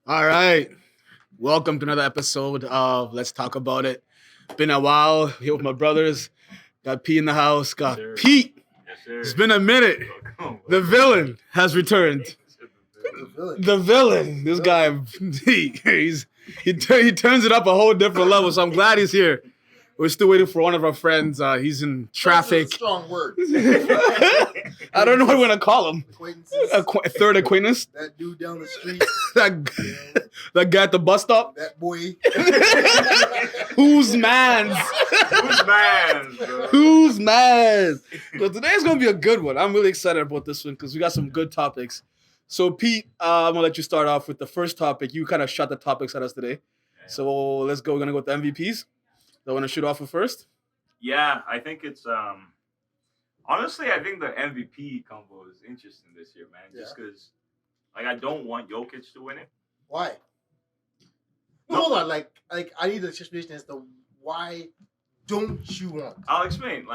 All right. Welcome to another episode of Let's Talk About It. Been a while here with my brothers. Got P in the house. Got Sir. Pete. Yes, sir. It's been a minute. The villain has returned. The villain. This guy, he turns it up a whole different level. So I'm glad he's here. We're still waiting for one of our friends. He's in traffic. Strong word. I don't know what we're gonna call him. Acquaintances. Third acquaintance. That dude down the street. that guy at the bus stop. That boy. Who's man's? Who's man, bro? Who's man's? So today's gonna be a good one. I'm really excited about this one because we got some good topics. So Pete, I'm gonna let you start off with the first topic. You kind of shot the topics at us today. So let's go. We're gonna go with the MVPs. I want to shoot off with first. Yeah, I think it's honestly, I think the MVP combo is interesting this year, man. Just because, like, I don't want Jokic to win it. Why? No, hold on. Like I need the explanation as to why don't you want? I'll explain.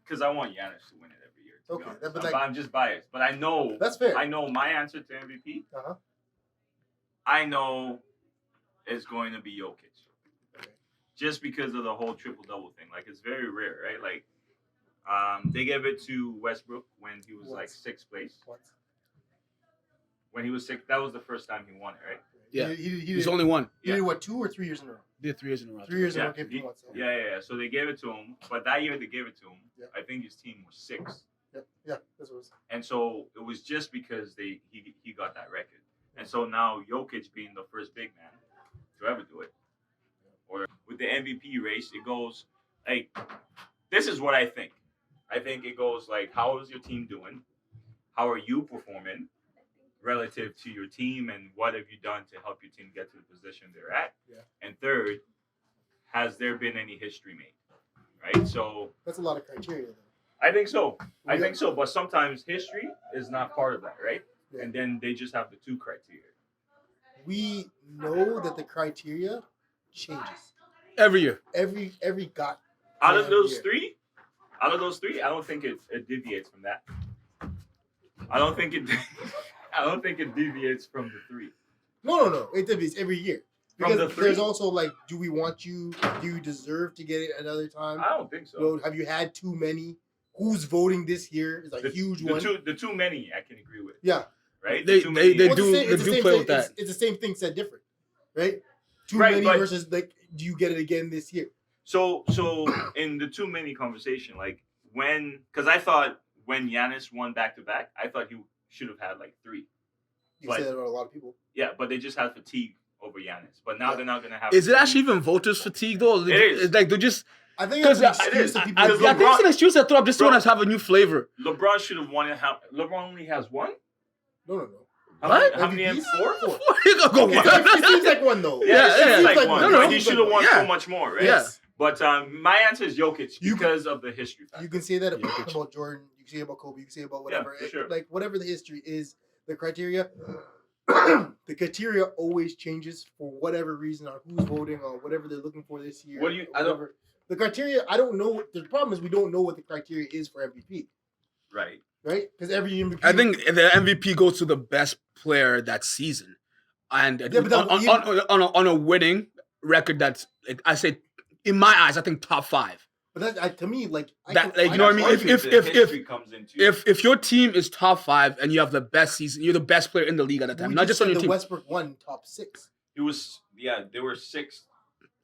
Because I want Giannis to win it every year. Okay, But but like- I'm just biased. But I know That's fair. I know my answer to MVP. Uh-huh. I know it's going to be Jokic. Okay. Just because of the whole triple double thing. Like, it's very rare, right? Like, they gave it to Westbrook when he was like sixth place. What? When he was sixth, that was the first time he won it, right? Yeah. He He's did, only one. he did what, 2 or 3 years in a row? Did 3 years in a row. 3 years in a Yeah, row. Came he- to once. So. Yeah. So they gave it to him, but that year they gave it to him. Yeah. I think his team was sixth, Yeah, that's what it was. and so it was just because he got that record, and so now Jokic being the first big man to ever do it, or with the MVP race, it goes like this is what I think. I think it goes like, how is your team doing? How are you performing relative to your team, and what have you done to help your team get to the position they're at? Yeah. And third, has there been any history made? Right. So That's a lot of criteria, though. I think so. I Yeah. think so. But sometimes history is not part of that, right? Yeah. And then they just have the two criteria. We know that the criteria changes Every year. every got. Out of Yeah, those yeah. three, I don't think it deviates from that. I don't think it. I don't think it deviates from the three. No. It deviates every year. From Because the three? there's also like, do we want you? Do you deserve to get it another time? I don't think so. You know, have you had too many? Who's voting this year is a huge one. The too many I can agree with. Yeah. Right. They- The too many- they Well, do- it's the same play thing- with that. It's the same thing said different, right? Too Right, many but- versus like, do you get it again this year? So in the too many conversation, like because I thought when Giannis won back to back, I thought he should have had like three. You But- say that about a lot of people. Yeah, but they just had fatigue over Giannis. But now Yeah. they're not gonna have. Is it fatigue. actually even voters fatigue though? It is. It's like they're just I think because that's an it excuse is. that I people Because think it's an excuse that throw up just Bro. want to have a new flavor. LeBron should have won it. LeBron only has one. no. How What? Many, how many? MVPs? Four. Four. You gonna go It what? seems like one though. Yeah, Yeah, it seems yeah. like one. No, no. But he should have won Yeah. so much more, right? Yeah. Yes. But my answer is Jokic You- because of the history factor. You can say that Jokic. about Jordan. You can say about Kobe. You can say about whatever. for sure. Like whatever the history is, the criteria. The criteria always changes for whatever reason on who's voting on whatever they're looking for this year. What do you- or whatever. The criteria, I don't know. The problem is we don't know what the criteria is for MVP, Right. right? Because every MVP. I think the MVP goes to the best player that season, and Yeah, but that- on a winning record that's like, I say in my eyes I think top 5. But that to me, like, That, like, you know what I mean? That's If- where if- the if- history comes into it. If your team is top 5 and you have the best season, you're the best player in the league at the time, we not just on said your the team. Westbrook won top 6. it was they were six.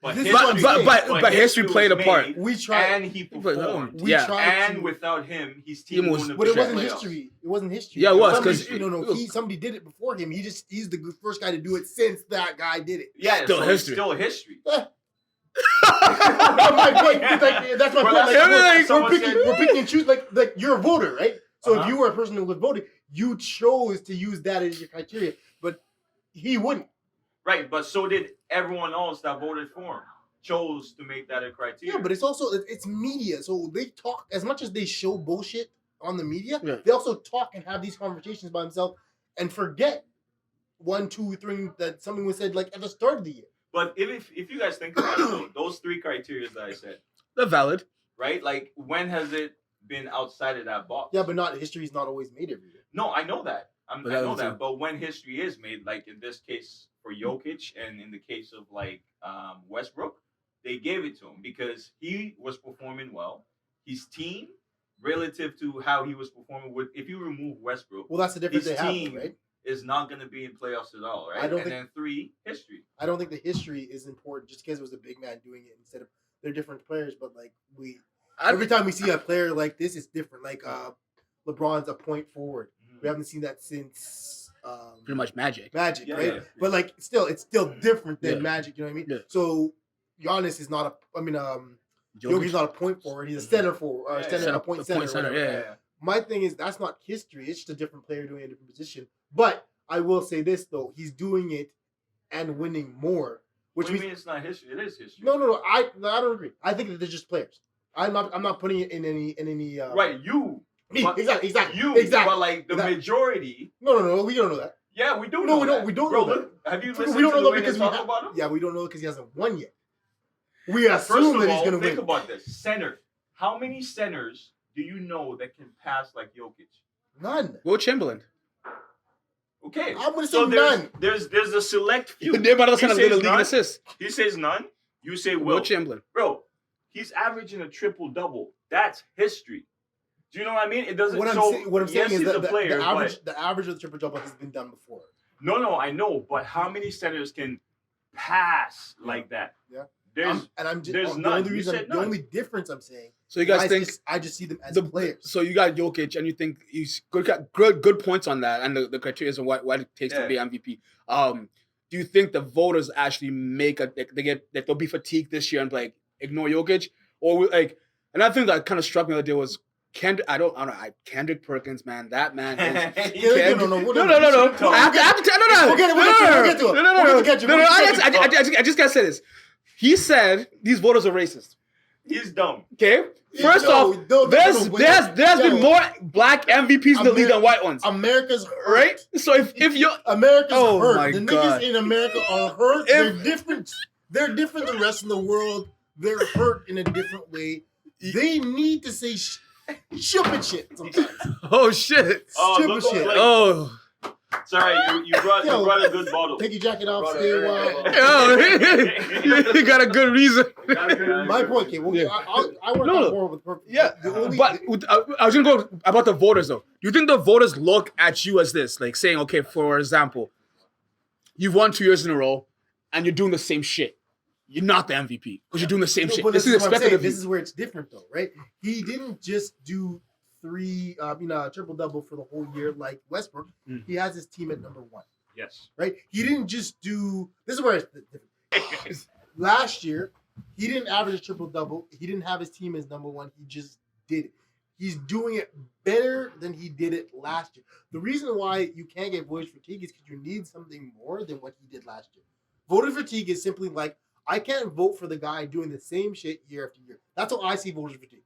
But This is history, what I'm saying. but history was played a part. made, We tried. and he performed. We Yeah. tried. And to, without him, his Team team was- wouldn't but have it been wasn't playoffs. history. It wasn't history. Yeah, it was, Somebody- 'cause- somebody did it before him. He's the first guy to do it since that guy did it. Yeah, Still so history. It's still history. That's my point. That's my Well, point. that's Like, what we're, someone picking, said. we're picking and choose. Like you're a voter, right? So if Uh-huh. you were a person who was voting, you chose to use that as your criteria, but he wouldn't. Right, but so did everyone else that voted for him. Chose to make that a criteria. Yeah, but it's media. So they talk as much as they show bullshit on the media. Yeah. They also talk and have these conversations by themselves and forget 1, 2, 3 that something was said like at the start of the year. But if you guys think about it, though, those three criteria that I said, They're valid. right? Like, when has it been outside of that box? Yeah, but not history is not always made every year. No, I know that. I But that know was that, it. but when history is made, like in this case for Jokic, and in the case of like Westbrook, they gave it to him because he was performing well. His team, relative to how he was performing, with if you remove Westbrook, Well, that's the difference his they have, team though, right? is not going to be in playoffs at all, right? I don't and think- then 3 history. I don't think the history is important just because it was a big man doing it instead of they're different players. But like every time we see a player like this, it's different. Like LeBron's a point forward. We haven't seen that since Pretty much Magic. Magic, Yeah, right? yeah. But like it's still different than Yeah. Magic. You know what I mean? Yeah. So Giannis is not a. I mean, Joki's not a point forward. He's a center forward or Yeah, a point center. whatever. yeah. My thing is that's not history. It's just a different player doing a different position. But I will say this though, he's doing it and winning more, which What do you means mean it's not history? It is history. no. I don't agree. I think that they're just players. I'm not putting it in any. Right, you. Me, But exactly. You. Exactly. But like the majority. No. We don't know that. Yeah, we do No, know we don't- that. we don't Bro, know look, have you We listened don't to know the that way because they we talk ha- about him? Yeah, we don't know because he hasn't won yet. We First assume of that he's all, going to think win. about this. Center. How many centers do you know that can pass like Jokic? None. Will Chamberlain. Okay. I'm going to say So none. there's a select few. They're about to send a He little says league in none. assists. He says none. You say Will Will. Chamberlain. Bro, he's averaging a triple double. That's history. Do you know what I mean? It doesn't. What I'm so, saying yes, is he's that a player, the average of the triple double has been done before. but no, I know. But how many centers can pass like that? Yeah. There's I'm just there's the none. only You reason, said the none. only difference I'm saying. So you guys think I just see them as the players. So you got Jokic, and you think he's good points on that, and the criteria and what it takes to be MVP. Do you think the voters actually make they'll be fatigued this year and like ignore Jokic, or like another thing that kind of struck me the other day was Kendrick Perkins, man, that man is. No. No. We'll get to it. No. I just gotta say this. He said these voters are racist. He's dumb. Okay. First off, there's been more black MVPs in the league than white ones. America's hurt. Right? So if you're America's Oh hurt. my The God. niggas in America are hurt. They're different. They're different than the rest of the world. They're hurt in a different way. They need to say stupid shit sometimes. oh shit. Oh, Stupid look, shit. like, Oh. sorry, you brought a good bottle. Take your jacket off. Brought Stay a a while. very Oh, he got a good reason. My point, okay. Well, Yeah. I work No. out more with purpose. Yeah, but I was gonna go about the voters though. Do you think the voters look at you as this, like saying, okay, for example, you've won 2 years in a row, and you're doing the same shit. You're not the MVP because you're doing the same shit. But This is what I'm expected saying. of you. This is where it's different, though, right? He didn't just do triple double for the whole year like Westbrook. Mm. He has his team at number 1, Yes. right? He didn't just do. This is where it's different. Last year, he didn't average a triple double. He didn't have his team as number 1. He just did it. He's doing it better than he did it last year. The reason why you can't get voter fatigue is because you need something more than what he did last year. Voter fatigue is simply like, I can't vote for the guy doing the same shit year after year. That's how I see voter fatigue.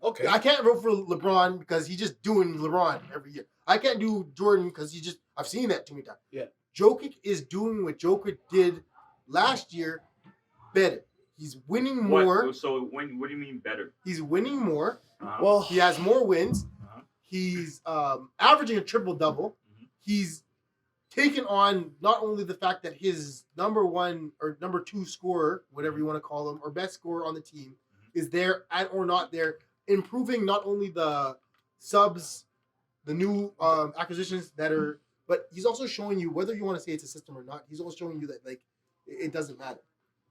Okay. I can't vote for LeBron because he's just doing LeBron every year. I can't do Jordan because I've seen that too many times. Yeah. Jokic is doing what Jokic did last year better. He's winning more. What? So what do you mean better? He's winning more. Well, He has more wins. Uh-huh. He's averaging a triple double. Mhm. He's taken on not only the fact that his number 1 or number 2 scorer, whatever you want to call him, or best scorer on the team, is there and or not there, improving not only the subs, the new acquisitions that are, but he's also showing you, whether you want to say it's a system or not, he's also showing you that like it doesn't matter.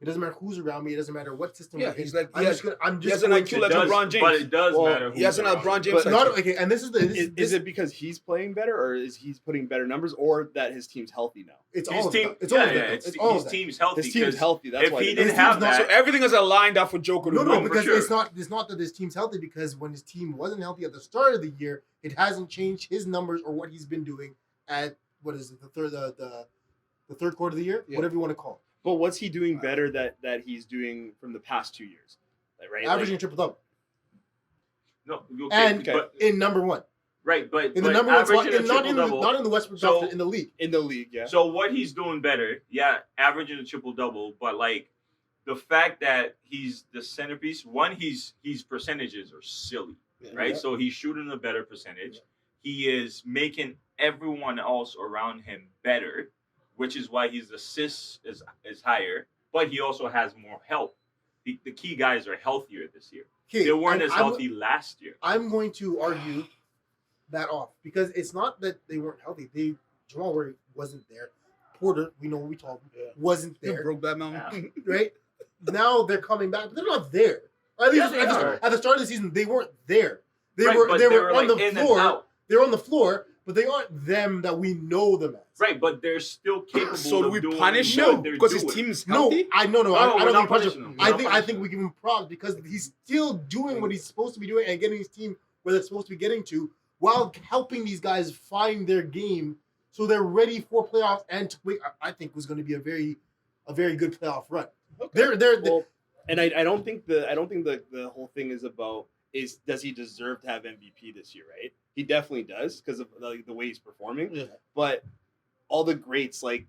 It doesn't matter who's around me. It doesn't matter what system. Yeah, we're in. he's like- I'm he just has- gonna. I'm he has just an going IQ to- like LeBron James. But it does Well, matter. he has an who's LeBron around. James But not okay, and this is the Is it because he's playing better, or is he putting better numbers, or that his team's healthy now? it's His all of team, that. It's all of yeah, that. it's It's all his of that. team's healthy. His team's 'cause healthy. That's if why. he He didn't His have team's not- so that, everything is aligned up for Joker. No, to no, win. for because sure. it's not that his team's healthy. Because when his team wasn't healthy at the start of the year, it hasn't changed his numbers or what he's been doing at what is it, the third quarter of the year, Yeah. whatever you want to call it. But what's he doing better that he's doing from the past 2 years? Like, right? Averaging a triple double no, okay, and but, in number 1 right, but in the but number 1 spot, averaging a not in triple-double- the Westbrook So- draft, in the league. in the league, yeah. So what he's doing better, yeah, averaging a triple double, but like the fact that he's the centerpiece, one, his percentages are silly, Yeah. right? Yeah. So he's shooting a better percentage. He is making everyone else around him better, which is why his assists is higher, but he also has more help. The key guys are healthier this year. Okay, They weren't and as healthy last year. I'm going to argue that off because it's not that they weren't healthy. Jamal Murray wasn't there. Porter, we know what we told him, wasn't You there. broke that mountain. Right? Now they're coming back, but they're not there. At least Yeah, they are. at the start of the season, they weren't there. They Right, were but they were on like the in and floor. out. They're on the floor, but they aren't them that we know them as. Right, but they're still capable So do of we doing punish what him they're because his doing. team is No, healthy? I No, I we're don't not think punishing him. We're I not think punishing we give him props because he's still doing what he's supposed to be doing and getting his team where they're supposed to be getting to, while helping these guys find their game so they're ready for playoffs and to wait. I think was going to be a very good playoff run. They're Well, and I don't think the whole thing is about does he deserve to have MVP this year, right? He definitely does because of the way he's performing. Yeah. But all the greats, like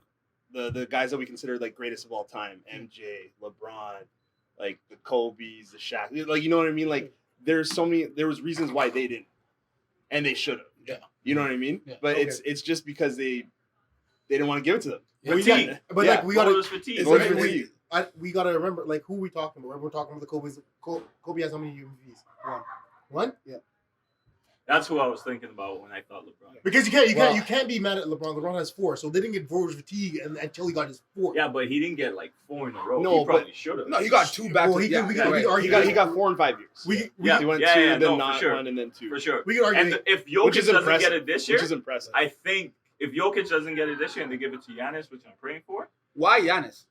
the guys that we consider like greatest of all time, MJ, LeBron, like the Kobe's, the Shaq, like you know what I mean? Like there was reasons why they didn't, and they should have. Yeah. You know what I mean? Yeah. But Okay. it's just because they didn't want to give it to them. Fatigue. but Yeah. like we gotta Voters fatigue. It's Right, like we- fatigue. we gotta remember like who we talking about. We're talking about the Kobe's. Kobe has how many MVPs? One. That's who I was thinking about when I thought LeBron. Because you Well- can't be mad at LeBron. LeBron has 4, so they didn't get voters fatigue until he got his 4. Yeah, but he didn't get like 4 in a row. No, he probably should have. No, he got 2 back. Well, to he could- we could- right. we could argue He got 4 and 5 years. We Yeah. He went yeah, 2, yeah, then no, not for sure. 1, and then 2. For sure. we could argue. And if Which Jokic is doesn't impressive. get it this year, Which is impressive. I think if Jokic doesn't get it this year and they give it to Giannis, which I'm praying for, Why Giannis?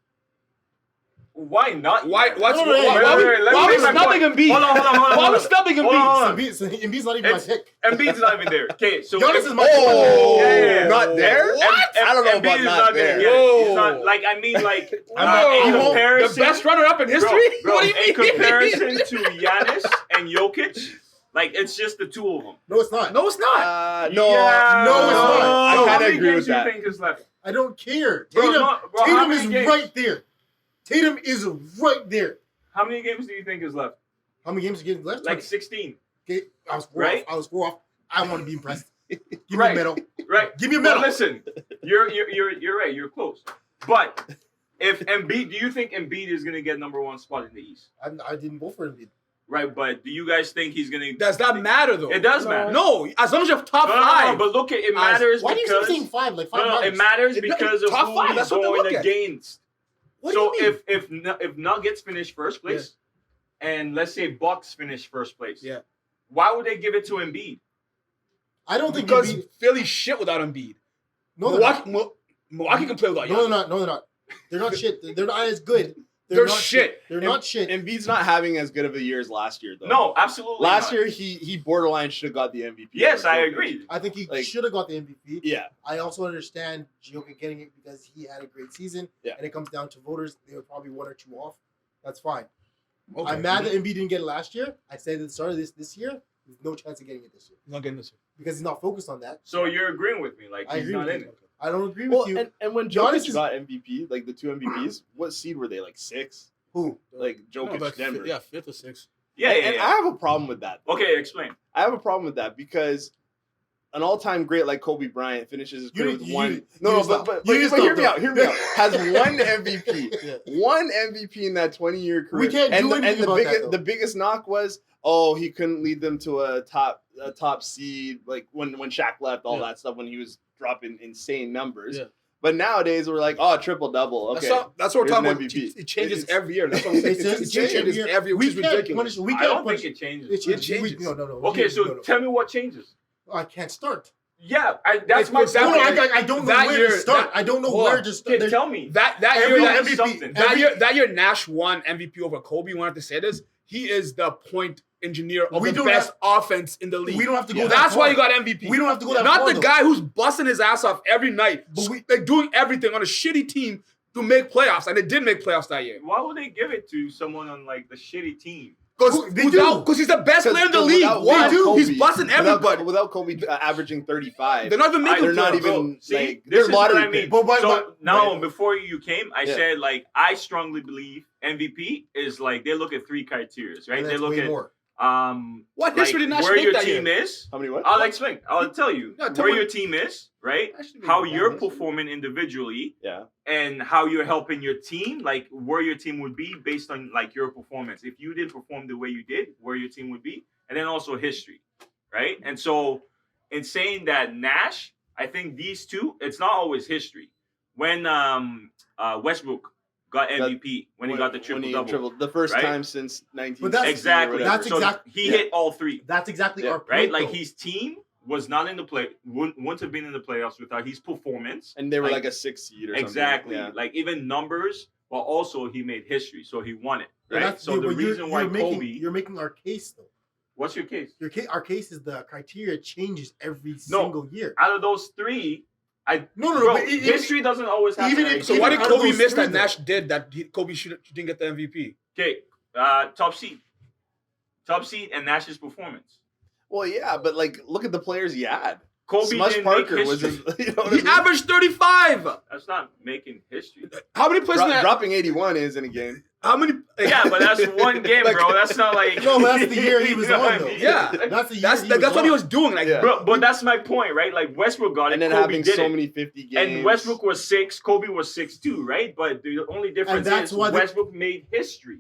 why not? Why? What's No, no, no, why, wait, why, wait, we- wait, let why me we make my snubbing point. Embiid? Hold on. Why we snubbing Hold on. Embiid? Embiid's not even my It's- pick. Embiid's not even there. Okay, so Giannis if- is my Oh, Yeah. not there? What? I don't know Embiid about is not gonna there. get it. He's Whoa. not like I mean like Whoa. in The comparison, best runner-up in history? Bro, What do you in mean? comparison to Giannis and Jokic, like it's just the two of them. No, it's not. No, it's not. No, Yeah. No, it's not. I No. How kind of many agree games with do you that. think is left? I don't care. Bro, Tatum, how Tatum many is games? right there. Tatum is right there. How many games do you think is left? How many games are getting left? Like 16, Okay, I was 4 Right? off. I was 4 off. I want to be impressed. Give me Right. a medal. right? Give me a But medal. listen, you're right. You're close. But if Embiid, do you think Embiid is gonna get number 1 spot in the East? I didn't vote for Embiid. Right, but do you guys think he's gonna? Does that matter though? It does No. matter. No, as long as you have top No, 5. but look, it matters Why do you because keep saying 5? Like 5 no, it matters. matters It- because of top who 5, he's that's what they going look at. against. What So do you mean? if Nuggets finish first place, and let's say Bucks finish first place, Yeah. why would they give it to Embiid? I don't think Because Embiid. Philly shit without Embiid. No, they're not. Milwaukee can play without No, they're Giannis. not. No, they're not. They're not shit. They're not as good. They're not shit. They're not shit. Embiid's not having as good of a year as last year, though. No, absolutely. Last not. year he borderline should have got the MVP. Yes, I over Jokic. agree. I think he Like- should have got the MVP. Yeah, I also understand Jokic getting it because he had a great season. Yeah. And it comes down to voters. They were probably 1 or 2 off. That's fine. Okay. I'm mad that Embiid didn't get it last year. I said at the start of this year, there's no chance of getting it this year He's not getting this. because he's not focused on that. So you're agreeing with me? Like I he's agree not with in you. it. I don't agree well, with you. and when Giannis Jokic is- got MVP, like the 2 MVPs, what seed were they? Like 6? Who? Like Jokic, Denver. Yeah, 5th or 6th. Yeah, yeah, And yeah. I have a problem with that. Okay, explain. I have a problem with that because an all-time great like Kobe Bryant finishes his career with You one. need- No, you no, need to but stop. but, You need but, to but stop, hear me though. out. Hear me out. Has one MVP, Yeah. one MVP in that 20-year career. We can't and do the, anything and the about biggest that, though. the biggest knock was he couldn't lead them to a top seed like when Shaq left all Yeah. that stuff when he was dropping insane numbers. Yeah. But nowadays we're like triple double. Okay, That's what we're Here's talking an about. MVP. It changes It's- every year. That's what I'm saying. It's- It it's changes every year. every year, which is We can't ridiculous. punish. We I can't don't punish. think it changes. It It changes. No. Okay, so no. tell me what changes. I can't start. Yeah, that's It's my for No, example, point. I don't know that where year- to start. that- I don't know hold where on. to start. Okay, tell me. That Every year, MVP something. that year, Nash won MVP over Kobe. Wanted to say this. He is the point engineer of We the don't best offense in the league. We don't have to go. Yeah. that That's far. why you got MVP. We don't have to go that Not far. the though. guy who's busting his ass off every night, But we- like doing everything on a shitty team to make playoffs, and they did make playoffs that year. Why would they give it to someone on like the shitty team? They do. Because he's the best player in the league. without One, Kobe- he's busting everybody. Without Kobe averaging 35. They're not even making They're not playoffs. even See, like this they're is what lottery I mean. picks. But why- So but- now, right. before you came, I Yeah. said like I strongly believe MVP is like they look at 3 criteria, right? And They that's look way at more. What history did Nash where make your that team year? is. How many what? I'll explain. I'll tell you No, tell where me- your team is, right? Nash didn't make How that you're history. performing individually, Yeah. and how you're helping your team, like where your team would be based on like your performance. If you didn't perform the way you did, where your team would be, and then also history, right? And so, in saying that Nash, I think these two, it's not always history. When Westbrook got MVP, when he got the triple double, the first right? time since 1960. But that's- exactly. That's So exact- he yeah. hit all three, That's exactly Yeah, our point, right? Like though. his team was not in the wouldn't have been in the playoffs without his performance. and they were like- like a 6 seed or something. Exactly. Yeah. Like even numbers, but also he made history, so he won it, But right? that's- So dude, the but you're- reason why you're making, Kobe, you're making our case though. what's your case? Our case is the criteria changes every No. single year. Out of those three, No, bro, but history doesn't always happen. even every if- So single what did Even time. out of Kobe those miss three, that though. Nash did that Kobe didn't get the MVP? Okay, top seed, and Nash's performance. Well, yeah, but like, look at the players he had. Kobe Smush didn't Parker make was history. his, you know what He I mean? averaged 35. That's not making history. How many plays in that? Dropping 81 is in a game. How many? Yeah, but that's one game, Like- bro. That's not like No, that's the year he was You know on, what I though. mean? Yeah. That's the year That's he what he on. was doing. Like, Yeah. Bro, but that's my point, right? Like Westbrook got And it, then Kobe having did so it. many 50 games. And Westbrook was 6, Kobe was 6'2", right? But the only difference that's is why Westbrook made history.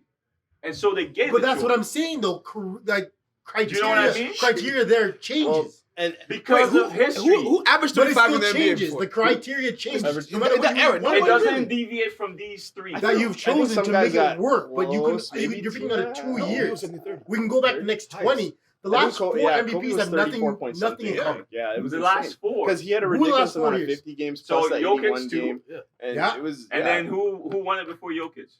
And so they gave But it that's to what him. I'm saying though. Like criteria, you know what I mean? criteria there changes. Well, and Because wait, of history. who averaged But it 35 in still the NBA changes. before? The criteria changes. Average- No matter in what the you- era, what it you doesn't do. deviate from these three. That you've I think chosen some to guys make it got work, but you close, can. maybe You're picking out of two. 2 No, He years. was in the 30. We can go back the next Highest. 20. The I think last 4 Kobe MVPs was have 34 nothing point in something. common. Yeah, it was the insane. last 4. Because he had a Who the ridiculous last 4 amount of years? 50 games So plus that Jokic 81 too. game. Yeah. And Yeah. it was, And yeah. then who won it before Jokic?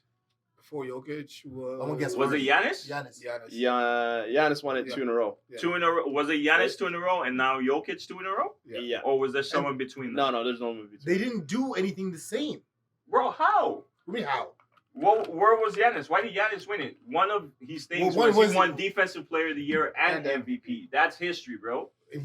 Before Jokic was. I'm gonna guess Was it Giannis? Giannis. Giannis won it Yeah. 2 in a row. Yeah. 2 in a row. Was it Giannis 2 in a row and now Jokic 2 in a row? Yeah. Yeah. Or was there someone between them? No, there's no movie. They didn't do anything the same. Bro, how? I mean, how? Where was Giannis? Why did Giannis win it? One of his things Well, one was was- he won Defensive Player of the Year and And MVP. That's history, bro. And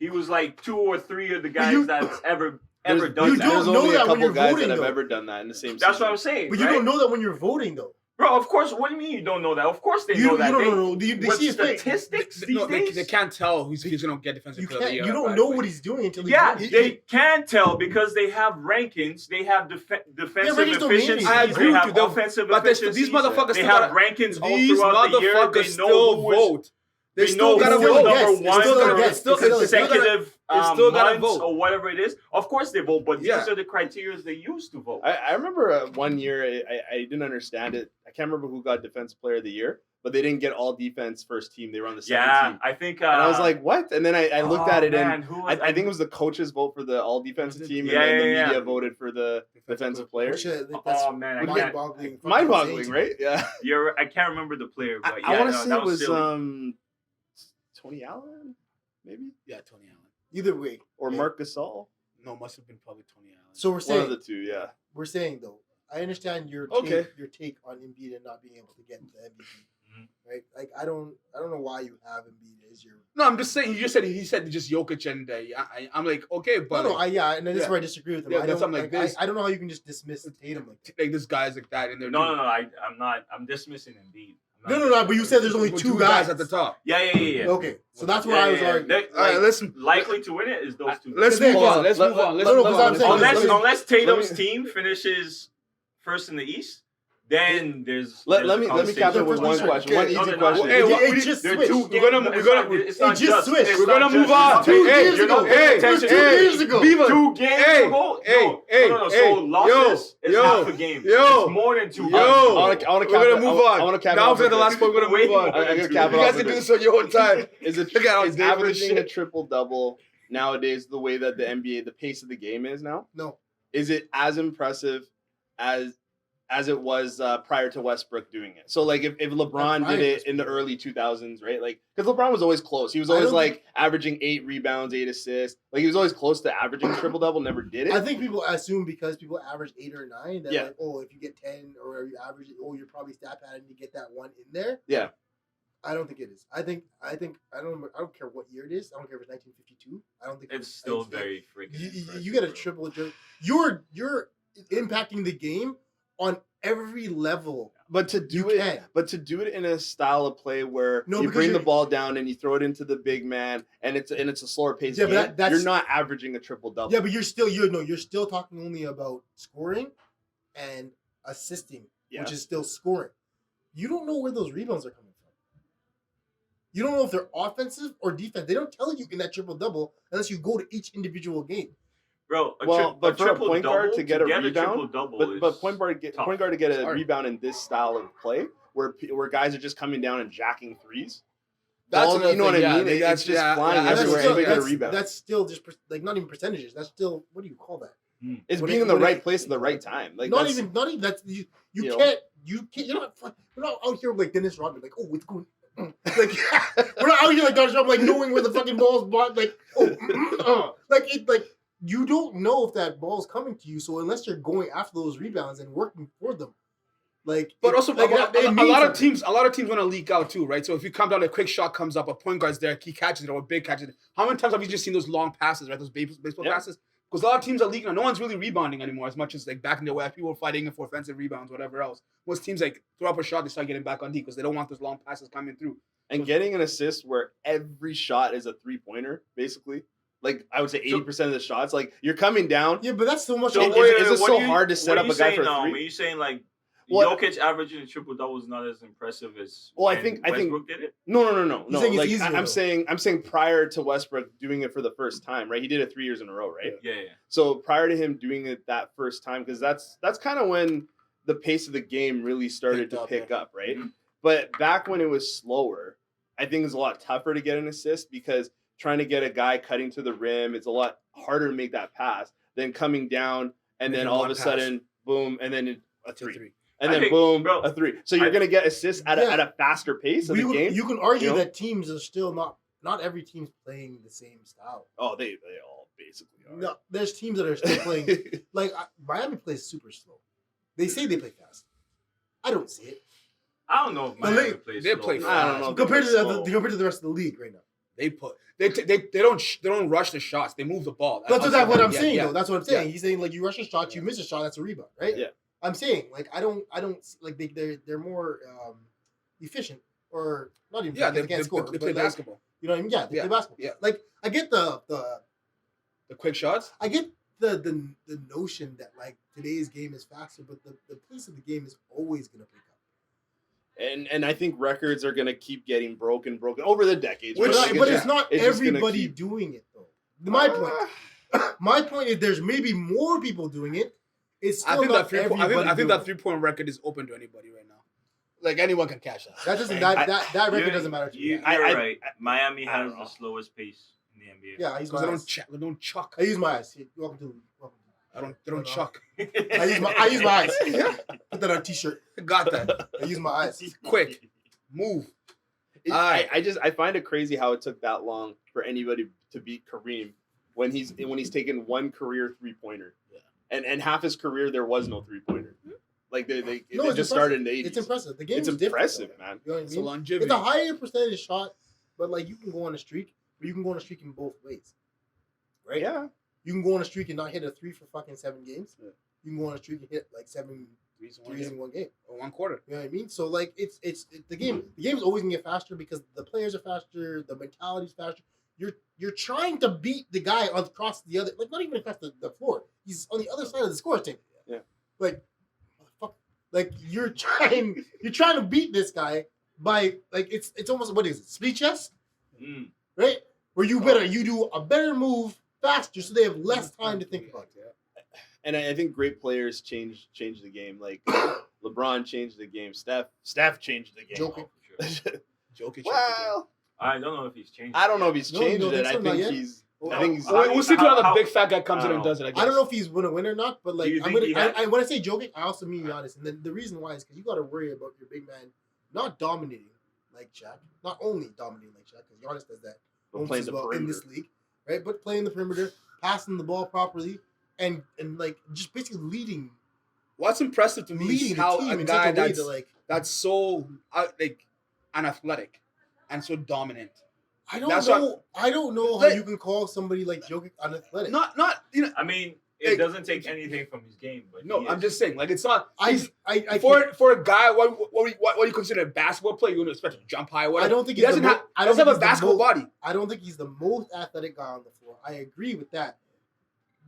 He was like 2 or 3 of the But guys you- that's ever There's, done you that. don't there's know only that a when couple you're guys voting, that have though. ever done that in the same That's season. what I'm saying. But you right? don't know that when you're voting, though. Bro, of course. What do you mean you don't know that? Of course they You know that. don't They- know. They with see his face. statistics They, these no, days. they can't tell he's going to get defensive You player of the can't. year. You don't right know away. what he's doing until Yeah, he they can tell because they have rankings. They have defensive rankings don't mean efficiencies. anything. I agree They with have you, though, offensive But efficiencies. these motherfuckers They still have gotta, rankings all these throughout the year. motherfuckers They know still who was vote. They they still know gotta who was vote. number Yes, one still for gotta- yes, still gotta- consecutive still gotta months vote. or whatever it is. Of course they vote, but Yeah. these are the criteria they use to vote. I remember one year I didn't understand it. I can't remember who got Defensive Player of the Year, but they didn't get all defense first team. They were on the second Yeah, team. I think. And I was like, what? And then I looked at it and who I think it was the coaches vote for the all defensive team, and then the media voted for the defensive player. Which, that's Oh man, I can't. mind-boggling. Mind-boggling, right? Yeah. I can't remember the player, but I yeah, want to no, say that it was silly. Tony Allen, maybe, Yeah, Tony Allen. Either way. or Yeah. Mark Gasol. No, must have been probably Tony Allen. So we're One saying of the two, yeah. though. I understand your take on Embiid and not being able to get the MVP. Mhm. Right? Like I don't know why you have Embiid as your. No, I'm just saying. He said just Jokic and I'm like, okay, but and this is yeah. where I disagree with him. Yeah, I that's don't something like this. I don't know how you can just dismiss Tatum like. this guy's like that in there. No, I'm not. I'm dismissing Embiid. No. But you said there's only With two guys at the top. Yeah. Okay, so that's where I was arguing. All right, listen. Likely to win it is those two. Let's Because move they- on. Let's let- move on. Let's no, move because on. I'm saying- Let's- let me- Unless Tatum's let me- team finishes first in the East, then there's. Let there's me a cap it with one Okay. question. One Okay. easy No, question. Hey, what- it just They're switched. two We're gonna- games. we're gonna- It's not it just switched. it's We're not gonna just- move on. it's not- Two Hey, years you're ago. not paying hey, attention two to it. years ago. Beaver. 2 games Hey, ago? hey, No. hey, No. hey, So losses is yo, half a game. yo, It's more than 2 yo. games. I want to We're cap gonna it. move on. I want to cap it. Now off for with the this. last point, we're gonna Wait, move on. I'm gonna cap You it off guys with can do this. this on your own time. Is it Look at how is David averaging shit. a triple double nowadays the way that the NBA, the pace of the game is now? No. Is it as impressive as it was prior to Westbrook doing it? So like if LeBron Prior did to it in the early 2000s, right? Like because LeBron was always close. He was I always don't like averaging 8 rebounds, 8 assists. Like he was always close to averaging triple double. Never did I it. think people assume because people average 8 or 9 that Yeah. like, oh, if you get 10 or you average it, oh, you're probably stat padding to get that one in there. Yeah. I don't think it is. I don't care what year it is. I don't care if it's 1952. I don't think It's still it's- very freaking. You impressive, get a bro. triple. You're impacting the game on every level But to You do it, can. but to do it in a style of play where No, you because bring the you're- ball down and you throw it into the big man, and it's a slower pace Yeah, but game, that's- you're not averaging a triple double. Yeah, but you're still talking only about scoring and assisting, which is still scoring. You don't know where those rebounds are coming from. You don't know if they're offensive or defense. They don't tell you in that triple double unless you go to each individual game. Bro, but for a triple point guard double, to get a rebound, triple-double but is point guard to get a hard. rebound in this style of play, where guys are just coming down and jacking threes. That's Well, another you know what thing, I yeah, mean? they- It's just flying And everywhere. still, Anybody get a rebound. that's still just like not even percentages. That's still, what do you call that? It's when being it- in the when right it- place at the right time. Like not that's, even that's you know? can't you're not we're not out here like Dennis Rodman like, oh, it's going like we're not out here like Dennis Rodman like knowing where the fucking ball's like like you don't know if that ball's coming to you, so unless you're going after those rebounds and working for them, like But also, like, a it lot means of something. teams want to leak out too, right? So if you come down, a quick shot comes up, a point guard's there, he catches it, or a big catches it. How many times have you just seen those long passes, right? Those baseball Yeah. passes? Because a lot of teams are leaking. No one's really rebounding anymore as much as like back in the way. People were fighting for offensive rebounds, whatever else. Most teams like throw up a shot, they start getting back on D because they don't want those long passes coming through. and getting an assist where every shot is a 3-pointer, basically. Like I would say 80% of the shots, like you're coming down. Yeah, but that's so much. So Is- wait, is it what so are you- hard to set what up are you a guy saying for a now? three? When you saying like What- Jokic averaging a triple double is not as impressive as Well, I when think- Westbrook did it. No. You're saying it's Like easier, I'm though. saying prior to Westbrook doing it for the first time, right? He did it 3 years in a row, right? Yeah. So prior to him doing it that first time, because that's kind of when the pace of the game really started to pick up, right? Mhm. But back when it was slower, I think it's a lot tougher to get an assist because trying to get a guy cutting to the rim, it's a lot harder to make that pass than coming down and then Making all of one a pass. sudden, boom, and then a That's a three. three. And I then think, boom, bro, a three. So you're I- gonna get assists at Yeah. a faster pace of the you, game. you can argue you know? that teams are still not every team's playing the same style. Oh, they all basically are. No, there's teams that are still playing. Like Miami plays super slow. They say they play fast. I don't see it I don't know if The Miami league- plays they slow. play I don't know. if they compared to play the slow. compared to the rest of the league right now. They don't rush the shots. They move the ball. That's what I'm Yeah, saying yeah. though. That's what I'm saying. He's saying like you rush a shot, you Yeah. miss a shot, that's a rebound, right? Yeah. I'm saying like I don't like they're more efficient or not even Yeah, efficient, they can't score. play but, like, basketball. You know what I mean? Yeah, they Yeah, play basketball. yeah. Like I get the The quick shots. I get the notion that like today's game is faster, but the pace of the game is always gonna pick up. And I think records are gonna keep getting broken over the decades. But, right? Like, but just- it's not it's just gonna everybody keep- doing it though. My point. My point is there's maybe more people doing it. It's still I think not that everybody I think doing that it. 3-point record is open to anybody right now. Like anyone can catch that. That doesn't I- that record You're- doesn't matter to me. You're I- right. Miami I has don't know. the slowest pace in the NBA. Yeah, I use Because my they eyes. they don't chuck. I use my eyes. Welcome to. They don't chuck. I use my eyes. Put that on a t-shirt. Got that. I use my eyes. Quick. Move. I find it crazy how it took that long for anybody to beat Kareem when he's taken one career 3-pointer. Yeah. And half his career there was no 3-pointer. Like they No, just it's impressive. started in the 80s. It's impressive. The game It's is different, impressive, though. man. You know what I It's a mean? longevity. It's a higher percentage shot, but like you can go on a streak, but you can go on a streak in both ways. Right? Yeah. You can go on a streak and not hit a 3 for fucking 7 games. Yeah. You can go on a streak and hit like 7 Threes threes in one game. or 1 quarter. You know what I mean? So like it's the game. The game's always gonna get faster because the players are faster, the mentality's faster. You're trying to beat the guy across the other, like not even across the floor. He's on the other side of the score table. Yeah. Like, fuck. Like you're trying to beat this guy by like it's almost what is it? Speed chess, Mm. right? Where you do a better move faster, so they have less time to think about it. And I think great players change the game. Like LeBron changed the game. Steph changed the game. Joking. Oh, for sure. Jokic. Well, I don't know if he's changed. I don't know if he's No, changed you don't it. think so? I Not think yet? he's. No. I think he's. How- We'll see till the how- big fat guy comes in I and don't does it. I guess. I don't know if he's gonna win or not, but like you I'm think he gonna. has- When I say joking, I also mean Giannis, and then the reason why is because you got to worry about your big man not dominating like Shaq, not only dominating like Shaq, because Giannis does that But almost playing as the well in perimeter. this league, right? But playing the perimeter, passing the ball properly, and like just basically leading What's impressive to me leading is the how team a in guy such a way that's to like. that's so like unathletic and so dominant. I don't that's know. I don't know how Like- you can call somebody like Jokic unathletic. Not you know. I mean, it doesn't take anything from his game. But No, he I'm is. just saying, like it's not. I can't- For a guy, what do you consider a basketball player? You wouldn't expect to jump high. Whatever. I don't think he he's doesn't the have. mo- I He don't doesn't have think a he's the basketball most- body. I don't think he's the most athletic guy on the floor. I agree with that.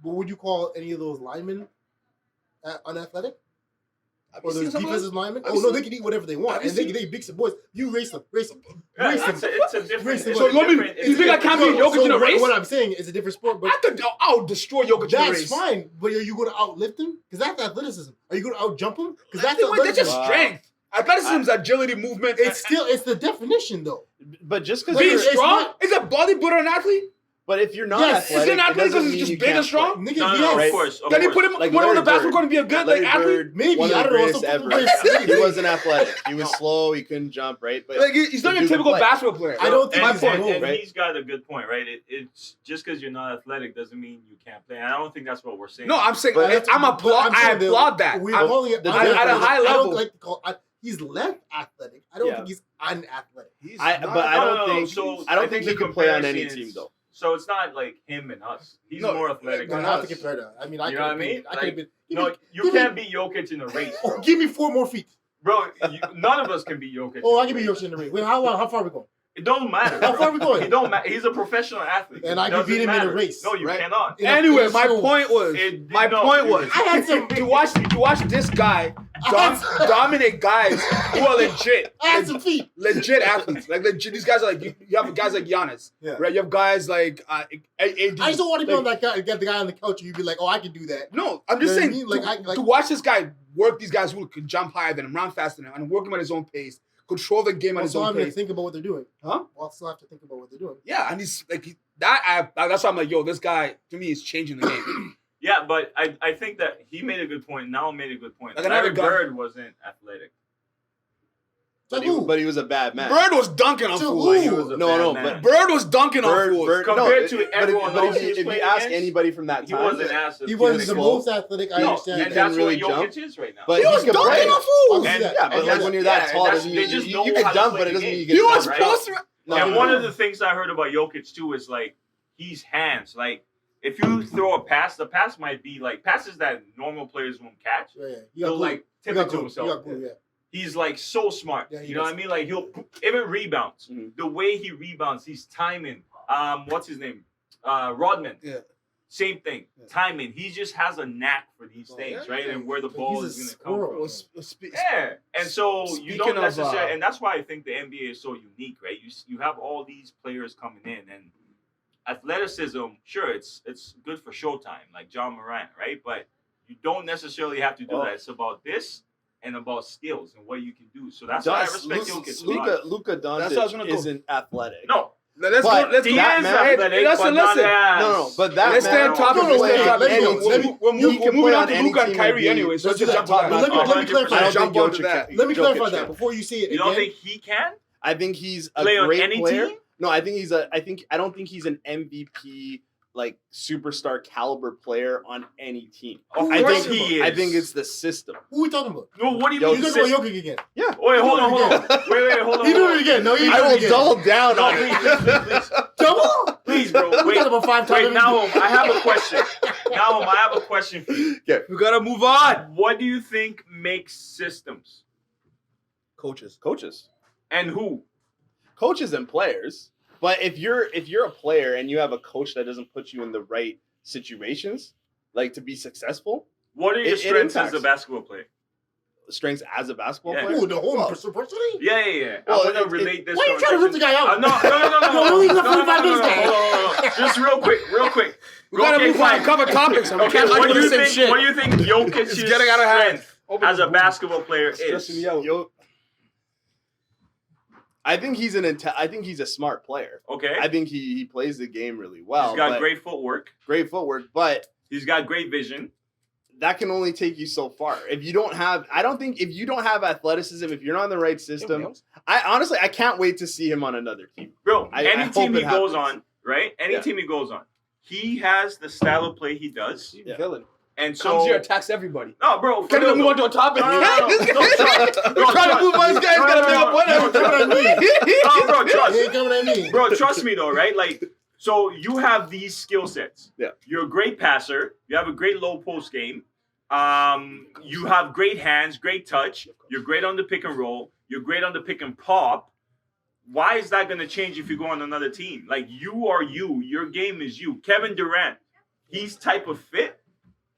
But would you call any of those linemen unathletic? Or those defensive linemen? Have Oh you no, seen- they can eat whatever they want, Have you and they seen- they big some boys. You race them. Yeah, Race it's them. a different. Race It's them. a So, you different- think I can't be different- Jokic in a race? What I'm saying is a different sport, but I'll destroy Jokic in a that's race. fine. But are you going to outlift him? Because that's athleticism. Are you going to outjump him? Because that's That's just athleticism. strength. Athleticism is agility, movement. It's the definition though. But just because being it's strong. not- Is a bodybuilder an athlete? but if you're not Yes. Is he athletic, an it athlete doesn't because he's mean just you big can't and strong? Nigga, No, yes. of Right. course. Of Can he course. put him Like one on the Larry basketball Bird. court and be a good Larry like athlete? Bird, Maybe, one of I the don't know, greatest some ever. people He wasn't athletic. He was slow. He couldn't jump. Right, but Like he's not the a dude typical can play. basketball player. I don't think my he's point. slow. And right? he's got a good point, right? It's just because you're not athletic doesn't mean you can't play. And I don't think that's what we're saying. No, I'm saying But I saying applaud that. We're I'm- calling it the unathletic. at a high I level. don't like to call. He's left athletic. I don't Yeah. think he's unathletic. he's I not- but I don't No, think so I don't I think think he the can play on any comparison team is- though. So it's not like him and us. He's No, more athletic No, than not to us. compare that. I mean, I You know what I could mean? have been. I could have been. No, you give me- can't beat Jokic in a race, bro. Oh, give me 4 more feet. Bro, none of us can beat Jokic. Oh, in I a can be race. Jokic in the ring. Wait, how far are we going? It don't matter. How far are we going? It don't matter. He's a professional athlete. And It I can doesn't beat him in a matter. race, No, you right? cannot. In a- Anyway, in a my show. point was I had some. to watch this guy dominate guys who are legit. I had some feet. Legit athletes, like legit. These guys are like you have guys like Giannis, Yeah. right? You have guys like AD. I just don't want to be Like, on that guy. Get the guy on the couch, and you'd be like, "Oh, I can do that." No, I'm You just know what I saying mean? Like, to watch this guy work these guys who can jump higher than him, run faster than him, and work him at his own pace, control the game at his Also, own I'm gonna pace. think about what they're doing. Huh? I'll still have to think about what they're doing. Yeah, and he's like that's why I'm like, yo, this guy to me is changing the game. Yeah, but I think that he made a good point. Now made a good point. Like another Larry guy- Bird wasn't athletic. So But who? he was a bad man. Bird was dunking on To fools. who? He was a No, bad no, man. but Bird was dunking on Bird, fools. Bird, Compared no, to but everyone but else he was if you playing ask against, anybody from that he time, wasn't ass. He wasn't the slow. most athletic. I No, understand. and that. that's really what jump. Jokic is right now. but He was can dunking play. on I'll fools. see And- that. Yeah, but and like that's- when you're that yeah, tall, and doesn't mean they just you know can how to dunk, play but the it doesn't mean game. you He can was dunk, right? posting. No, And no, one no. of the things I heard about Jokic too is like he's hands. Like if you throw a pass, the pass might be like passes that normal players won't catch. Yeah, yeah. You got He'll glue. like You tip got it to glue. You himself. got glue, yeah. He's like so smart. Yeah, he You know what does. I mean? Like he'll even rebounds. Mhm. The way he rebounds, he's timing. What's his name? Rodman. Yeah. Same thing. Yeah. Timing. He just has a knack for these things, yeah, right? yeah. And where the Like, ball he's a is going to come squirrel. from. Yeah, and so you Speaking don't of, necessarily, and that's why I think the NBA is so unique, right? You have all these players coming in, and athleticism, sure, it's good for showtime, like John Morant, right? But you don't necessarily have to do Oh. that. It's about this and about skills and what you can do. So that's why I respect Jokic a lot. Luka That's how I was Doncic gonna go. isn't athletic. No, Let's But go. Let's he go. is man- athletic, listen, but not listen. as. No, but that Let's man stay on topic. No, can no, play stay- on let's any go. team. Let me- We're He moving can play on on to any Luka and team Kyrie and anyway, so let's Let's do just that. jump on But that. let me clarify. I don't Jump think onto Jokic that. can- Let me Jokic clarify can. that before you say it You don't again. think he can I think he's a play on great any player. team? No, I think he's a. I don't think he's an MVP like superstar caliber player on any team. Of I course think he is. I think it's the system. Who are we talking about? No, what do you Yo, mean? You You talking said, about Jokic again? Yeah. wait, hold on, hold on. He Wait, hold on. He hold doing on. it again. No, he I will doing it again. double down No, on please, it. please. Double? Please, bro. We Wait, got about 5 times. wait. Now I have a question. Now I have a question for you. We gotta move on. What do you think makes systems? Coaches. Coaches, And who? coaches, and players. But if you're a player and you have a coach that doesn't put you in the right situations, like to be successful, What are your It strengths as impacts. a basketball player? strengths as a basketball Yeah. player. Ooh, the whole Well, personally? Yeah. Well, I'm gonna it- relate this. Why are you trying to rip the guy out? No. No, we got 45 minutes left. Hold on. Just real quick. We gotta Okay, move on. fine. Cover topics. And we Okay, can't what argue do the you same think? shit. What do you think Jokic's It's getting out of hand. strength Open as the a boom. basketball player is? Stressing me out. I think he's I think he's a smart player. Okay. I think he plays the game really well. He's got but- great footwork. great footwork, but He's got great vision. that can only take you so far. If you don't have athleticism, if you're not in the right system, I can't wait to see him on another team. Bro, I any hope team he it goes happens. on, right? Any Yeah. team he goes on, he has the style of play he does. He's Yeah. a villain. And Comes so, here, attacks everybody. no, bro, for Can't real even move on though. to a topic. No, This no, guy- trust. We're trying to move on. This guy's No, gotta no, make no, a point no, every no, time. No, bro, He trust. ain't coming at me. Bro, trust me though, right? Like So you have these skill sets. Yeah. You're a great passer. You have a great low post game. You have great hands, great touch. You're great on the pick and roll. You're great on the pick and pop. Why is that going to change if you go on another team? Like, you are you. Your game is you. Kevin Durant, he's type of fit.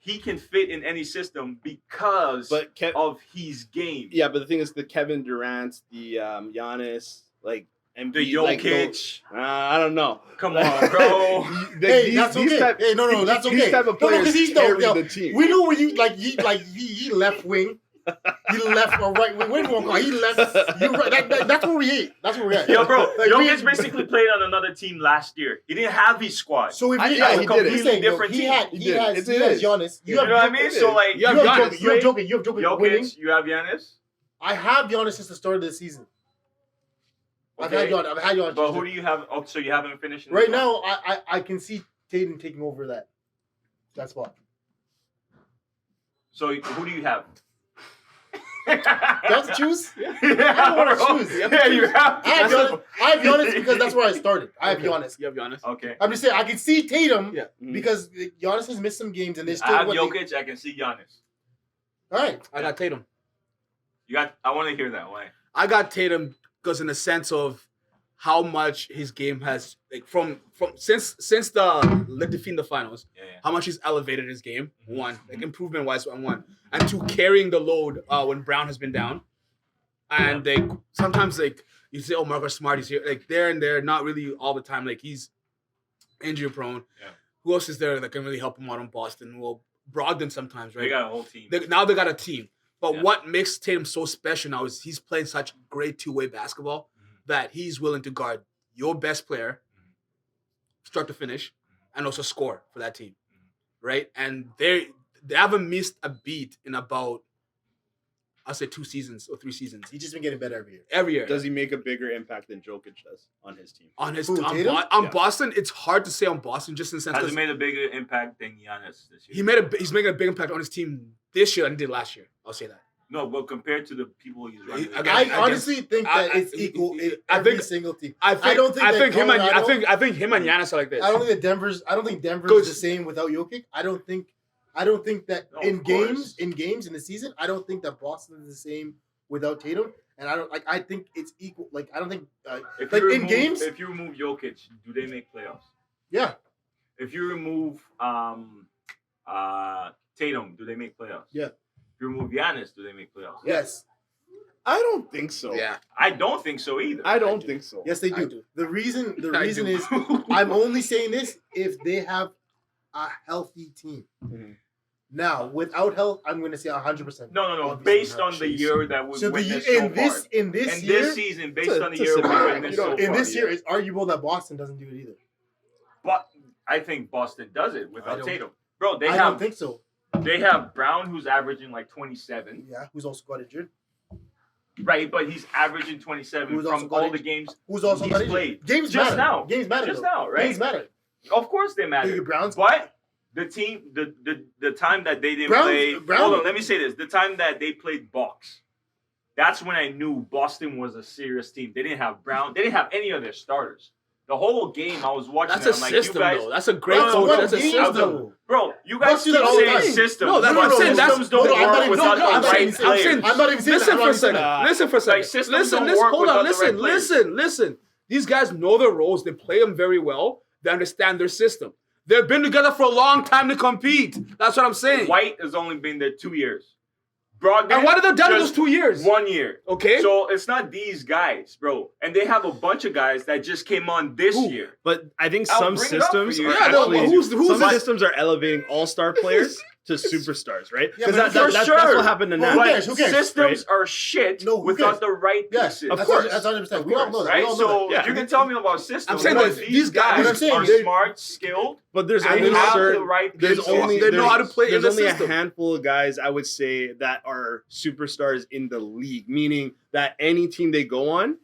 He can fit in any system because of his game. Yeah, but the thing is, the Kevin Durant, the Giannis, like, and The Jokic. I don't know. Come on, bro. Hey, that's okay. Hey, no, that's okay. These type of No, players 'cause he's carry no, the team. We know where you he left wing. He left or right wing. Whatever you want to call it. He left. You right. That's where we hate. That's where we're at. Yo, bro, Like, Jokic basically played on another team last year. He didn't have his squad. So if Yeah, he he did it. Completely different he team. has He did. he It has is. Giannis. You know what I mean? So, like, You have Giannis. You have Jokic winning. Jokic, you have Giannis. I have Giannis since the start of the season. I've had Giannis. But who do you have? Oh, so you haven't finished? Right now, I can see Tatum taking over that spot. So who do you have? You have to choose. Yeah, I don't want to bro. choose. Yeah, you have. I have Giannis because that's where I started. I have Okay. Giannis. You have Giannis. Okay. I'm just saying I can see Tatum Yeah. because Giannis has missed some games and they I still. have what they- Jokic. I can see Giannis. All right. I got Tatum. You got. I want to hear that. Why? I got Tatum because in the sense of how much his game has like from since the defeat in the finals, Yeah. how much he's elevated his game. One, like improvement wise, one, and two, carrying the load when Brown has been down. And they sometimes like you say, oh, Marcus Smart is here, like there and there, not really all the time. Like he's injury prone. Yeah. Who else is there that can really help him out in Boston? Well, Brogdon sometimes, right? They got a whole team. Now they got a team. But Yeah. what makes Tatum so special now is he's playing such great two-way basketball that he's willing to guard your best player, start to finish, and also score for that team, right? And they haven't missed a beat in about, I'll say 2 seasons or 3 seasons. He's just been getting better every year. Every year. Does he make a bigger impact than Jokic does on his team? On his Who, on, Tatum? on Yeah. Boston, it's hard to say on Boston just in the sense Has because it made a bigger impact than Giannis this year? he's making a big impact on his team this year than he did last year. I'll say that. No, but compared to the people he's running. I got- I honestly think that it's equal in every think- single team. I don't think that him and Colorado- I think him and Giannis are like this. I don't think Denver's Goes- the same without Jokic. I don't think that No, in of course. games in the season, I don't think that Boston is the same without Tatum. And I think it's equal. Like I don't think If like you in remove, games, if you remove Jokic, do they make playoffs? yeah. If you remove Tatum, do they make playoffs? Yeah. If you remove Giannis, do they make playoffs? Yes. I don't think so. Yeah. I don't think so either. I don't think so. Yes, they I do. do. The reason I is do. I'm only saying this if they have a healthy team. Mhm. Now, without health, I'm going to say 100%. No. Obviously, Based not. on the year that we So witnessed in so this far. in this And year, this season, based To- on the to year we survive, witnessed you so don't- far. in this year, it's arguable that Boston doesn't do it either. But I think Boston does it without don't- Tatum. Bro, they I don't have think so. they have Brown who's averaging like 27. Yeah, who's also got injured? Right, but he's averaging 27 Who's also from got all the injured? games. Who's also He's got injured? played. Games Just matter. now. Games matter. Just though. now, right? Games matter. Of course they matter. Nigga, Browns. But the team, the time that they didn't Brown- play. Brown- Hold on, let me say this: the time that they played Bucks, that's when I knew Boston was a serious team. They didn't have Brown. They didn't have any of their starters. The whole game, I was watching. That's a I'm like, system, you guys, though. That's a great No, coach. no, That's a games, system. though? bro, you Bucks guys do keep that all the saying time. systems. No, that's but what I'm saying. That's- systems don't no, I'm not work even without saying- the I'm not right even saying- players. I'm not even saying Listen that. for a second. Listen for a second. Like, systems Listen. don't work Hold on. without the right players. Listen. These guys know their roles. They play them very well. They understand their system. They've been together for a long time to compete. That's what I'm saying. White has only been there 2 years. Brogdon, And what have they done in those just 2 years? 1 year. Okay. So it's not these guys, bro. And they have a bunch of guys that just came on this Who? year. But I think I'll some bring it up for systems you. are Yeah, no, actually, but who's some this? systems are elevating all-star players to superstars, right? Yeah, Because but that's sure. what happened to Well, Nat. who cares? Who cares? Systems are shit No, who without cares? the right Yes, pieces. Of that's course. 100%. We all know that. Right? We all know So that. you can tell me about systems. I'm saying but that these guys- I'm saying are they- smart, skilled, But there's and only have the certain, right there's pieces. only They know how to play in there's the only system. a handful of guys I would say that are superstars in the league, meaning that any team they go on,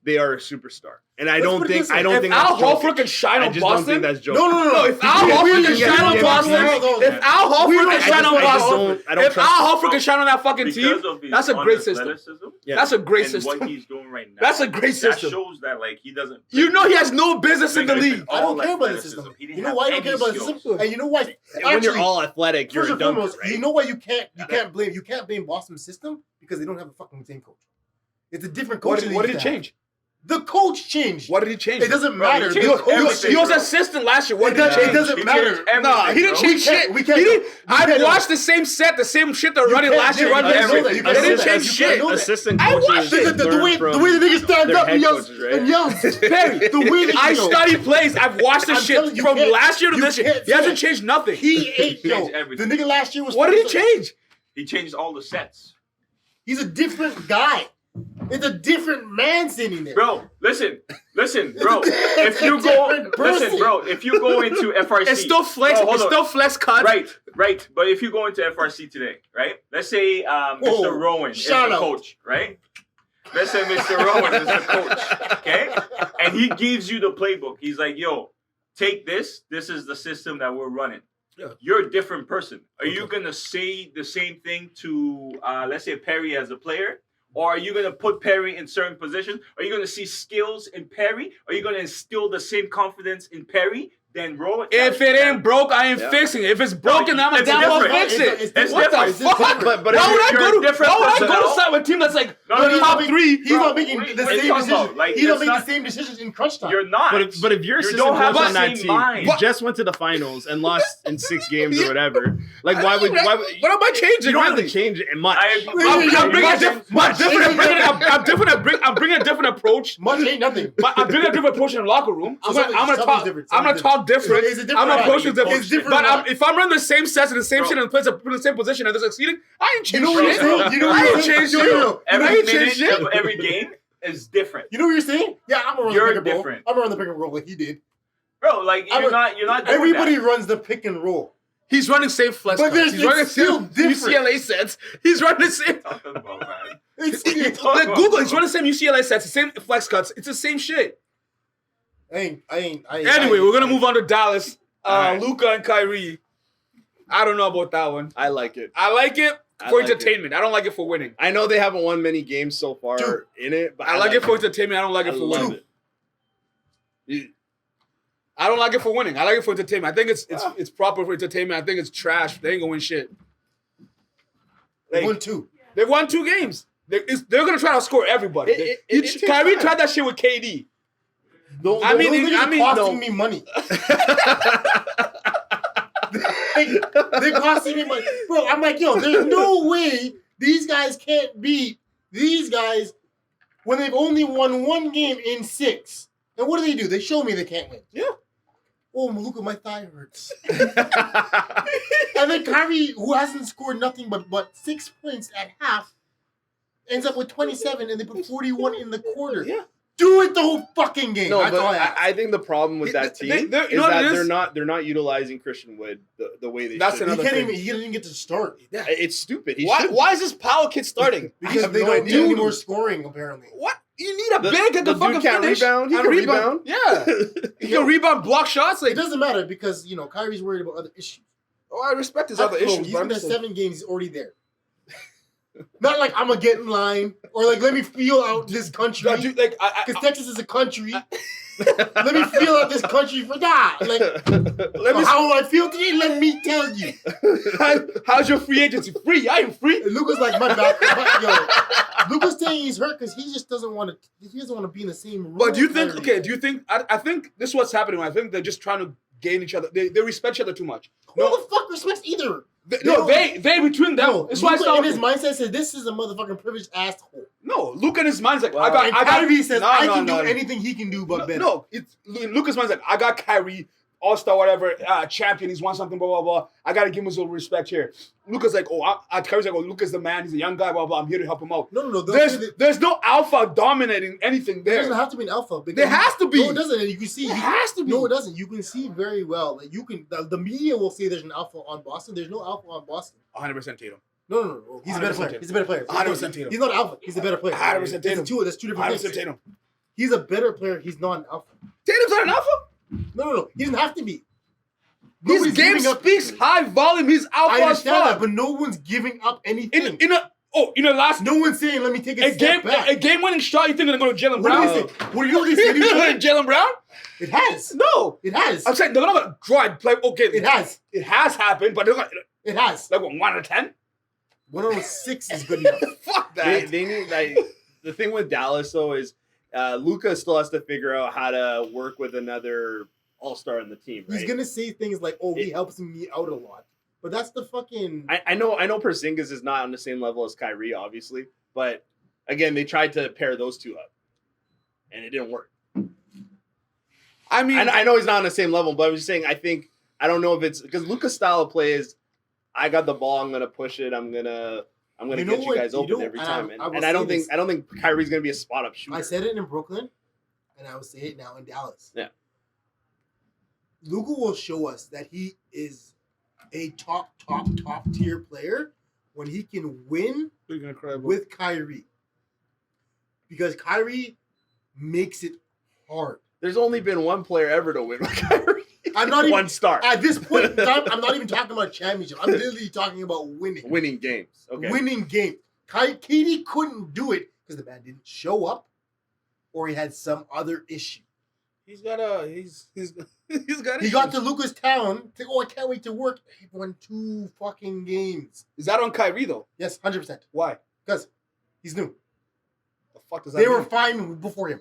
they are a superstar. And I Let's don't put it think this way. I don't If think Al that's Jokic. Horford can shine I on just don't think Boston, that's Jokic. No. if Al Horford can shine on Boston, if Al Horford can shine on Boston, if Al Horford can shine on that fucking team, because of his that's a great system. athleticism, Yeah. That's a great and system. what he's doing right now. That's a great That system. shows that like he doesn't. You know he has no business in the league. I don't all care about the athleticism. system. He didn't You know have why I don't any care about the skills. system? And you know why? And when you're Actually, all athletic, you're first a and dunker, foremost, right? you know why you can't blame Boston's system because they don't have a fucking same coach. It's a different coach. What did he change? The coach changed. What did he change? It doesn't Bro, he matter. changed The coach everything, He was bro. assistant last year. What It did he doesn't- change? it doesn't He matter. changed everything, No, he didn't bro. change shit. we can't He go- didn't. we I can't watched the same set, the same shit they're running can't- last year. you Running can't this know year. that. You They can't didn't know change that. You shit. can't know that. Assistant I coaches watched it. The learn way from the nigga stands their up head and yells coaches, right? and yells. Perry, The way that I yo, study plays. I've watched this I'm shit telling you, from you can't- last year to you this year. can't He hasn't say changed nothing. He ate yo. Changed everything. The nigga last year was. What did he change? He changed all the sets. He's a different guy. It's a different man sitting there. Bro, listen, bro. It's If you a go, different person. listen, bro. If you go into FRC, It's still flex. Bro, hold It's on. still flex cut. right. But if you go into FRC today, right? Let's say Whoa, Mr. Rowan is the shout out. coach, right? Let's say Mr. Rowan is the coach, okay? And he gives you the playbook. He's like, yo, take this. This is the system that we're running. Yeah. You're a different person. Are you gonna say the same thing to, let's say, Perry as a player? Or are you going to put Perry in certain positions? Are you going to see skills in Perry? Are you going to instill the same confidence in Perry than Rowan? If it ain't broke, I ain't Yeah. fixing it. If it's broken, I'm a It's damn well different. fix it. It's What different. the fuck? different. But Why would I you're go a to? different Why would I go personnel. to side with a team that's like No, he's top not three? He's Bro, not making what the are you same talking decisions. about? Like, He's not that's making not- the same decisions in crunch time. You're not. But if you're You assistant don't have coach the on that same team, mind. you just went to the finals and lost in 6 games or whatever. Like, I why don't would even- what am I changing? you don't have really? to change it much? I- I'm bringing a Much. I'm bringing a different approach. Much ain't nothing. I'm bringing a different approach in the locker room. I'm gonna Something's talk. different. I'm gonna talk different. It's a different I'm gonna vibe. approach it different. It's different But vibe. if I'm running the same sets and the same Bro. shit and plays in the same position and they're succeeding, I ain't You changed know what you're shit. saying? You know I what ain't you're saying? changed Yo, shit. yo, yo. I Every ain't changed minute shit. of every game is different. You know what you're saying? Yeah, I'm gonna run You're the pick and roll. different. I'm gonna run the pick and roll like he did. Bro, like you're not doing Everybody that. runs the pick and roll. He's running same flex But cuts. He's it's running still same different. UCLA sets. He's running the same. Talking about, man. It's Like Google, he's running the same UCLA sets, the same flex cuts. It's the same shit. I ain't. Anyway, we're gonna move on to Dallas. Alright. Luka and Kyrie. I don't know about that one. I like it. I like it I for like it. entertainment. I don't like it for winning. I know they haven't won many games so far Two. in it, but I like it for entertainment. I don't like it I for love winning. it. I don't like it for winning. I like it for entertainment. I think it's proper for entertainment. I think it's trash. They ain't gonna win shit. They won 2. They've won 2 games. They're gonna try to score everybody. It takes Kyrie time. tried that shit with KD. I mean, costing no. me money. They're costing me money, bro. I'm like, yo, there's no way these guys can't beat these guys when they've only won 1 game in 6. And what do? They show me they can't win. Yeah. Oh, look at my thigh hurts. And then Kyrie, who hasn't scored nothing but 6 points at half, ends up with 27, and they put 41 in the quarter. Yeah. Do it the whole fucking game. No, That's but all I ask. I think the problem with that They- team they're- is you know what that it is? they're not utilizing Christian Wood the way they That's should. another He can't thing. even. He didn't even get to start Yeah. It's stupid. He Why? should- Why is this Powell kid starting? because have they no don't idea. do any more scoring. Apparently, What? You need a The- big that the can fucking dude can't finish. rebound. He and can rebound. Yeah. He can rebound, block shots. Like, it doesn't matter because Kyrie's worried about other issues. oh, I respect his other Bro, issues, he's but I'm been at just like, 7 games. He's already there. Not like I'm gonna get in line or like let me feel out this country no, dude, like, because Texas is a country. Let me feel out this country for that. Like, let me. how I feel today? Let me tell you. How's your free agency? Free? I ain't free. And Luka's like my back. Yo, Luka's saying he's hurt because he just doesn't want to. He doesn't want to be in the same room. But do you think? Kyrie. Okay, do you think? I think this is what's happening. I think they're just trying to gain each other. They respect each other too much. Who the fuck respects either? They between them. No, That's why I Luka in his started. mindset says this is a motherfucking privileged asshole. No, Luke in his mind's like, Wow. I And got. Kyrie says No, I no, can no. do anything he can do but better. No, it's Luca's mind's like, I got Kyrie, all-star, whatever, champion. He's won something, blah, blah, blah. I got to give him his little respect here. Luca's like, Kyrie's like, Luca's the man. He's a young guy, blah, blah. I'm here to help him out. No. There's no alpha dominating anything There there. doesn't have to be an alpha. because- There has to be. No, it doesn't. And you can see. There has to be. No, it doesn't. You can see very well. Like you can. The media will say there's an alpha on Boston. There's no alpha on Boston. 100% Tatum. No. He's a better 100% player. He's a better player. 100% Tatum. He's not alpha. He's a better player. 100% Tatum. That's two different 100% things. Tatum. He's a better player. He's not an alpha. Tatum's not an alpha? No. He doesn't have to be. His Nobody's game giving up- speaks high volume. He's I alpha as understand that, fuck. but no one's giving up anything. In a So, you know, last No one's saying let me take a step back. a game-winning shot, you think they're going to go to Jalen What do Brown? you say? What do you say? Jalen Brown? It has. No. It has. I'm saying they're not going to draw and play. Okay, It has. It has happened, but they're going to, It has. like, what, 1 out of 10? 106 is good enough. Fuck that. They need like the thing with Dallas though is Luka still has to figure out how to work with another all-star on the team. Right? He's gonna say things like, "Oh, he helps me out a lot," but that's the fucking. I know Porzingis is not on the same level as Kyrie, obviously, but again, they tried to pair those two up, and it didn't work. I mean, I know he's not on the same level, but I'm just saying. I don't know if it's because Luka's style of play is, I got the ball, I'm gonna push it, I'm gonna You know get you what? guys You open know, every and time, I will and I don't say think this. Kyrie's gonna be a spot up shooter. I said it in Brooklyn, and I will say it now in Dallas. Yeah. Luka will show us that he is a top tier player when he can win you're going to cry about with Kyrie, because Kyrie makes it hard. There's only been one player ever to win with Kyrie. I'm not even one star at this point in time. I'm not even talking about championship. I'm literally talking about winning. winning games. Okay, Winning game. KD couldn't do it because the man didn't show up, or he had some other issue. He's got He got to Lucas Town. I can't wait to work. He won 2 fucking games. Is that on Kyrie, though? Yes, 100%. Why? Because he's new. The fuck does that They mean? were fine before him.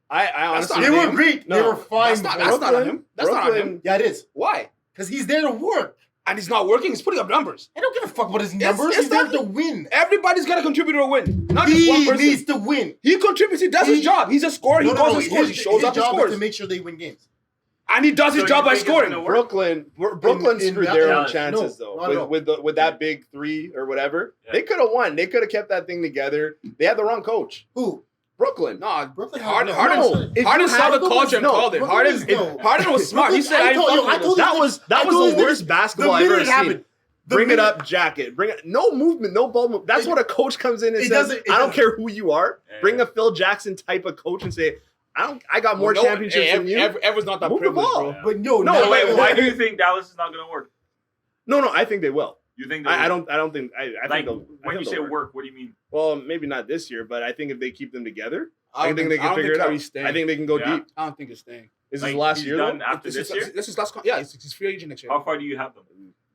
I That's honestly not They on were him. great. They No, were fine. That's not before on him. him. That's not on him. Yeah, it is. Why? Because he's there to work. And he's not working. He's putting up numbers. I don't give a fuck about his Yes, numbers. yes, He's there that- to win. Everybody's got to contribute to a win. Not just one He person. needs to win. He contributes. He does his He- job. He's a scorer. He goes and scores. He shows up and job is scores. to make sure they win games. And he does his So job you by think it's gonna scoring. work? Brooklyn In screwed that- their own Dallas. chances No, though no. with that big 3 or whatever. Yeah. They could have won. They could have kept that thing together. They had the wrong coach. Who? Brooklyn. No, Brooklyn Harden, had- Harden, no. If Harden you saw had the Brooklyn- culture and no, called it. Brooklyn is no. Harden was smart. He said, I I told you, ain't fucking with I this. told you- That I was told the you worst this- basketball I've minute ever it seen. happened. The Bring it minute- up, jacket. Bring it. No movement, no ball movement. That's what a coach comes in and It says. doesn't- it I don't doesn't- care who you are. Yeah. Bring a Phil Jackson type of coach and say, I got more No, championships hey, than you. Everyone's not that Move the privileged, ball. bro. Yeah. But no, No, So no, wait, no, why no. do you think Dallas is not going to work? No, I think they will. You think they I will? don't think. I Like, think they'll. when you they'll say work, what do you mean? well, maybe not this year, but I think if they keep them together, I I don't think they I can don't figure think it out. Kyrie's staying. I think they can go Yeah. deep. I don't think he's staying. Is Like, his last he's year done though? after this year? This is last. Yeah, he's free agent next year. How far do you have them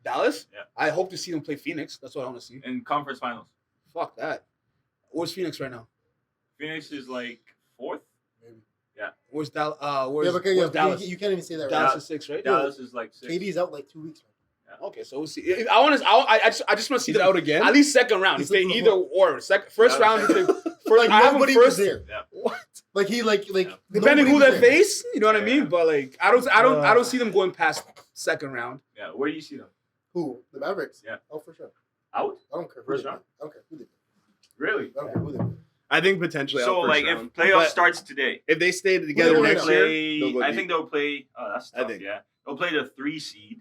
Dallas. Yeah. I hope to see them play Phoenix. That's what I want to see. in conference finals? Fuck that. Where's Phoenix right now? Phoenix is like 4th. Where's Dallas? Yeah, Where's because Dallas? you can't even say that Dallas right is 6, right? Dallas is like 6th. KD's out like 2 weeks. Okay, so we'll see. I just want to see He's them out again. at least second round. He's If they looking either for- or first Yeah. round. If they, first, Like I have them nobody was first. there. Yeah. What? Like he like Depending who nobody they was there. face, you know what I Yeah. mean. But like, I don't see them going past second round. Yeah. Where do you see them? Who? The Mavericks? Yeah. Oh, for sure. Out? I don't care. Who First they round? play. I don't care who they play. Really? I don't care who they play. I think potentially. So out first like, round. if playoff But starts today, if they stay together They'll next year, they'll go I deep. think they'll play. Oh, that's I tough. think. Yeah, they'll play the 3 seed,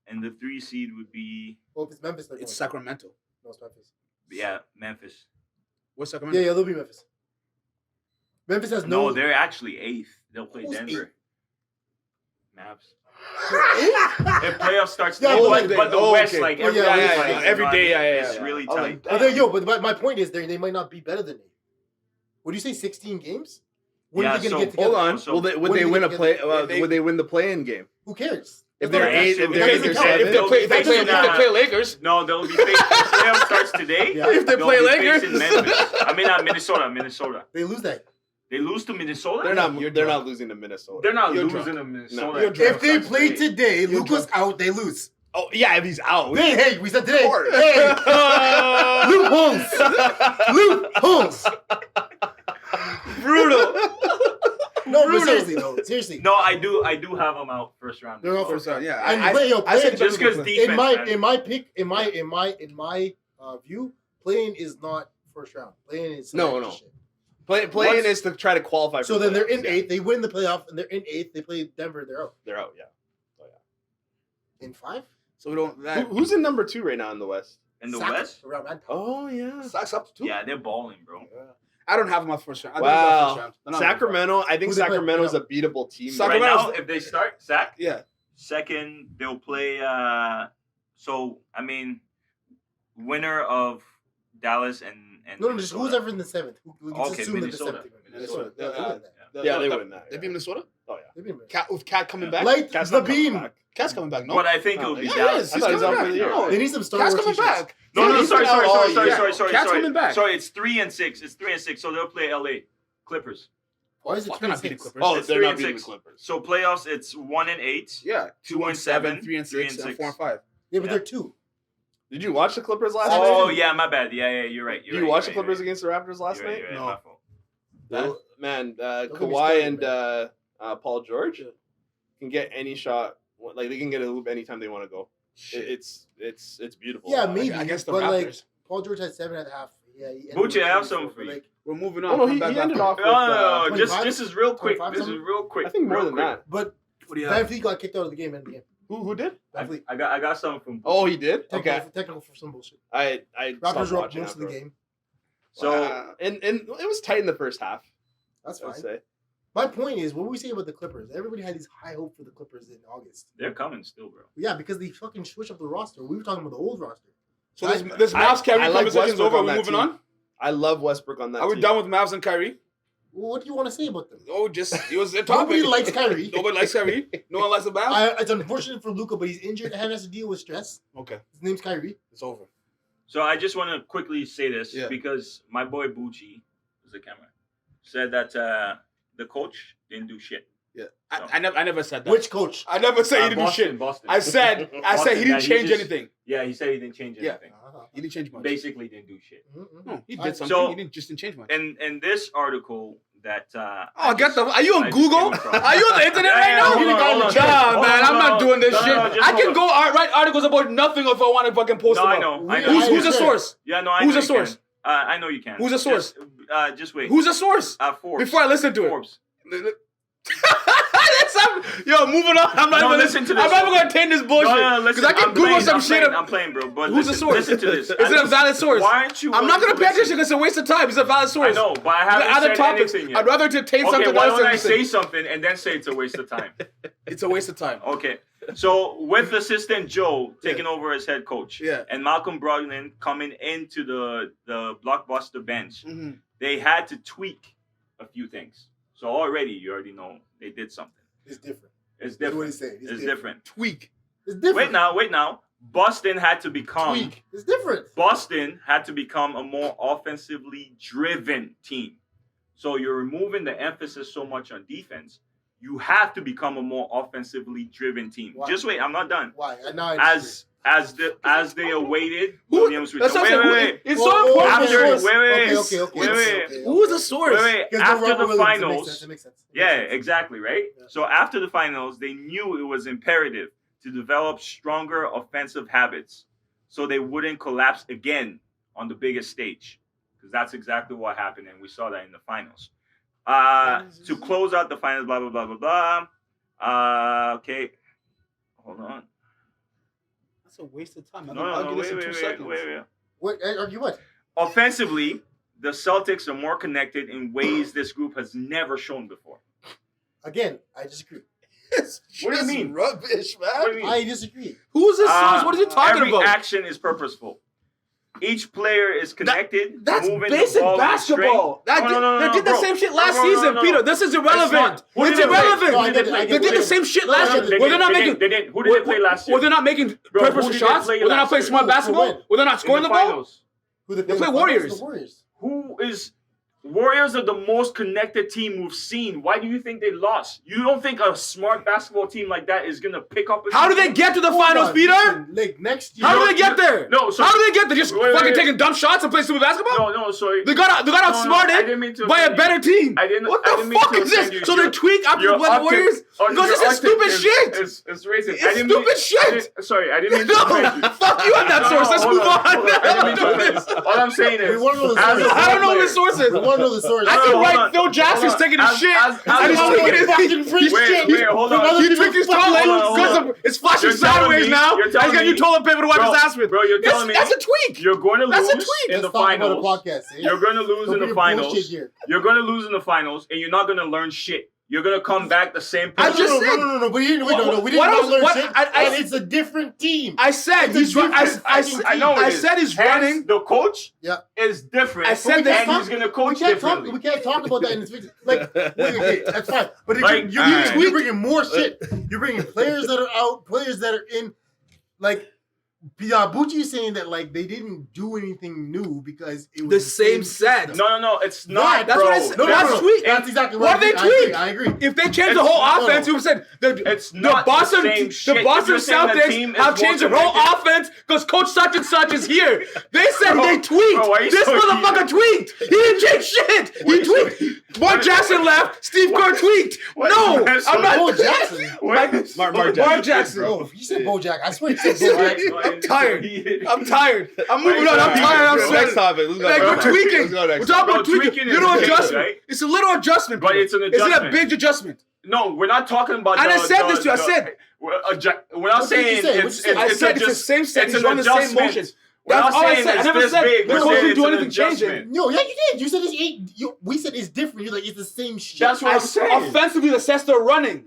and the 3 seed would be Well, if it's Memphis, they're It's going. Sacramento. No, it's Memphis. Memphis. Where's Sacramento? Yeah, they'll be Memphis. Memphis has No, no. they're actually 8th. They'll play Who's Denver. Mavs. Eight? If playoff starts Yeah, today, but but, like- the oh, West, okay. like Oh, every yeah, day, yeah, like, yeah. Every day, yeah, it's yeah. really I was tight. like, But then, but my point is, they might not be better than 8. Would you say 16 games? When are Yeah, they so- going to get together? Hold on. So- Would they when do win they a get play? together? They- Would they win the play-in game? Who cares? If That's they're not- 8, if if they're they're doesn't 8 or count. seven, If they play, Facing, play Lakers, No, they'll be facing, if playoff starts today. Yeah. if they they'll play be Lakers, facing Memphis. I mean, not Minnesota. Minnesota. They lose that. They lose to Minnesota. they're not. You're They're drunk. not losing to Minnesota. They're not You're losing drunk. to Minnesota. No. You're drunk. If they play today, You're Luka's out, they lose. Oh yeah, if he's out. Hey, we said today. Of course. Hey, loopholes. brutal. No, but Brutal. seriously though, seriously. No, I do have them out first round. They're all First round, yeah. And I playing- said just because defense. in my man. in my view, playing is not first round. Playing is No, some no. extra shit. Playing What's- is to try to qualify. So for then they're playoffs, in yeah. 8th. They win the playoff, and they're in 8th. They play Denver. They're out They're out. Yeah. in 5. So we don't. That, Who's in number 2 right now in the West? in the Sack West. around that time. Oh yeah. Sox up to 2. Yeah, they're balling, bro. I don't have them on first round. I don't have them on Wow. first round. They're not on first round. Sacramento. I think Who they play? Sacramento's a beatable team. Right Sacramento's now, the- if they start Zach, Yeah. second they'll play. So I mean, winner of Dallas and No, just who's ever in the 7th. Okay, assume that the Minnesota. 7th. Minnesota. Yeah, they win that. Yeah, they win that. They beat Minnesota. Oh yeah. They beat them. Cat with Cat coming back. Light Cat's the not coming beam. back. Cat's coming back. No, But I think it will be yeah, he Dallas. is. I He's thought he was coming out for back. the year. No, They need some Star Cat's Wars coming t-shirts. back. No, He's sorry. Cat's coming back. Sorry, it's 3-6. It's 3-6. So they'll play LA Clippers. Why is it Fuck, they're not beating 26? Clippers. Oh, It's they're 3 not and beating the 6. Clippers. So playoffs, it's 1-8. Yeah, 2-7, 3-6, and 4-5. Yeah, but Yeah. they're 2. Did you watch the Clippers last Oh night? yeah, my bad. Yeah, you're right. Did you watch the Clippers against the Raptors last night? You're right, No. my fault. Well, man, get me Kawhi started, and Paul George can get any shot. Like they can get a hoop anytime they want to go. It's beautiful. Yeah, maybe. against the but like Raptors. Paul George had 7 at half. Yeah, he ended Bucci, with I have 24, something for but, you. like, We're moving Oh on. no, Come he back ended after. off with. No, 25? this is real quick. 25 This is something? real quick. I think more real than quick. that. But What do you Van have? Fleet got kicked out of the game. End of the game. Who did? Van Fleet. I got something from. Oh, he did. Technical, Okay, technical for some bullshit. I Raptors stopped were up watching most of the after. game. So And it was tight in the first half. That's I would fine. say. My point is, what we say about the Clippers? Everybody had these high hope for the Clippers in August. they're coming still, bro. Yeah, because they fucking switched up the roster. We were talking about the old roster. So this Mavs Kyrie I like conversation's Westbrook over. on We're that moving team. on. I love Westbrook on that. Are we team. done with Mavs and Kyrie? Well, what do you want to say about them? Oh, just it was a topic. Nobody likes Kyrie. Nobody likes Kyrie. No one likes the Mavs. It's unfortunate for Luka, but he's injured and has to deal with stress. Okay, His name's Kyrie. it's over. So I just want to quickly say this Yeah. because my boy Bucci, is the camera, said that the coach didn't do shit. Yeah, I never said that. Which coach? I never said he didn't do Boston, shit. Boston. I said Boston, he didn't that change just- anything. Yeah, he said he didn't change Yeah. anything. He didn't change much. Basically, didn't do shit. No, he Alright, did something. so- He didn't change much. And this article that Oh, get the. Are you I on just Google? came across. Are you on the internet right Yeah, now? hold on, hold on. Nah, Hold man, on, I'm not hold doing this on. shit. No, just I hold can on. go write articles about nothing if I want to fucking post No, them I up. know. I Yeah, know. Who's I a understand. source? Yeah, no, I Who's know a you source? can. I know you can. Who's a source? Just wait. Who's a source? Forbes? Before I listen to it. Forbes. Yo, moving on. I'm not No, even listen to this. I'm not even gonna take this bullshit. No, listen. Because I can I'm Google playing, some I'm shit. Playing, I'm playing, bro. But Who's a listen, source? Listen to this. Is it a valid source? Why aren't you? I'm not willing gonna pay listen? attention because it's a waste of time. It's a valid source. I know, but I The haven't other said topics. anything yet. I'd rather entertain Okay, something why else don't than I say listen. something and then say it's a waste of time? It's a waste of time. Okay, so with assistant Joe taking over as head coach, Yeah. and Malcolm Brogdon coming into the blockbuster bench, Mhm. they had to tweak a few things. So already, you already know they did something. It's different. It's That's what different. he's saying. It's different. Tweak. It's different. Wait now. Boston had to become. Tweak. It's different. Boston had to become a more offensively driven team. So you're removing the emphasis so much on defense. You have to become a more offensively driven team. Why? Just wait, I'm not done. Why? Now I As they awaited Who- Williams That's return. what I'm Wait, saying. wait, It's Whoa, so whoa, important. After- the source. wait. Who's the source? wait. Because After Robert the Williams, finals, It makes sense. yeah, exactly, right? Yeah. So after the finals, they knew it was imperative to develop stronger offensive habits so they wouldn't collapse again on the biggest stage. Because that's exactly what happened, and we saw that in the finals. To close out the finals, blah, blah, blah, blah, blah. Okay. Hold on. That's a waste of time. No, I'm gonna argue this in 2 seconds. wait. What? Argue what? Offensively, the Celtics are more connected in ways this group has never shown before. Again, I disagree. It's What do you just mean? Rubbish, man. What do you mean? I disagree. Who's the source? What are you talking Every about? action is purposeful. Each player is connected. That's moving basic the ball with basketball. strength. They did the bro. same shit last No, no, no, season, no. Peter. This is irrelevant. not. Who It's did they play? irrelevant. No, I get it, I They get did it. the same shit No, last no, year. they Were they not making? They didn't. Who did they play last year? Were they not making Bro, purposeful who did they shots? play Were they not last playing year? smart Who basketball? won? Were they not In scoring the ball? finals. Who they play in the finals? Warriors. The Warriors. Who is? Warriors are the most connected team we've seen. Why do you think they lost? You don't think a smart basketball team like that is gonna pick up? How do they get to the Hold finals, on, Peter? listen, like next year. How do they get there? No, so How do they get there? Just Wait, fucking wait. taking dumb shots and playing stupid basketball? no, sorry. They got I didn't outsmarted mean to by a offend better team. I didn't. What I the didn't mean fuck to is offend this? you. So they tweak after the Warriors? Because this is stupid shit. It's racist. It's I didn't stupid shit. Sorry, I didn't mean to offend you. No, fuck you on that No, source. Let's hold move on, on. hold on. I didn't mean to Do offend this. you. All I'm saying is, We want to know the as a source. I don't know player- the sources. We want to know the source. I No, can hold write on. Phil Jackson's Hold on. taking his As- shit. as- And he's as- tweaking his fucking free Wait, shit. hold on. He tweaked his toilet Hold on, hold because on. it's flashing You're telling sideways me- now. you're He's got telling new me- toilet paper to wipe his ass with. Bro, you're telling me That's a tweak. you're going to That's a lose tweak. in the Let's talk about finals. a podcast. Eh? You're going to lose Don't in bring the your bullshit finals. here. You're going to lose in the finals, and you're not going to learn shit. you're gonna come back the same I person. just said- no. We didn't. Wait, no. We didn't What not else- learn what- shit. I- And it's a different team. I said It's a he's. I know it I is. said he's Hence, running. The coach Yeah. is different. I said But we that can't and he's talk- gonna coach we differently. can't talk about that in this video. Like, okay, that's fine. But if Like, you're alright. bringing more shit. You're bringing players that are out, players that are in. Like, Bucci is saying that like they didn't do anything new because it was The same set. system. No, it's not. that's bro. what I said. No, That's tweak. That's exactly What what they I tweak? agree. I agree. If they change the It's- whole no. offense, you said It's not Boston, the same shit. the If Boston you're saying the Celtics team is have changed the more whole connected- offense because Coach such and such is here. They said Bro, they tweaked. bro, why you This so motherfucker heated? tweaked. He didn't change shit. Why He you so tweaked. heated? Mark Jackson left. Steve Why- Kerr tweaked. why No, you so I'm not. Bo Jackson. Mark Jackson. Oh, you said Bojack. I swear you said Bojack. I'm tired. I'm tired. I'm moving on. I'm tired. I'm Next sad. topic. Let's go. Like, next we're topic. tweaking. Let's go We're next. talking Bro, about tweaking. tweaking is Little big, adjustment. right? It's a little adjustment. But bro. it's an It's a adjustment. big adjustment. No, we're not talking about. And the, I said the, this to you. I the- said. We're not What did you saying say? it's. What'd you say? I It's said it's the just- same set. It's He's an running the same adjustment. motion. We're That's not all I saying said. I it's never this said big. the We're coach saying didn't do it's an anything changing. adjustment. No, yeah, you did. You said it's eight. We said it's different. You're like it's the same shit. That's what I'm saying. Offensively, the sets they're running.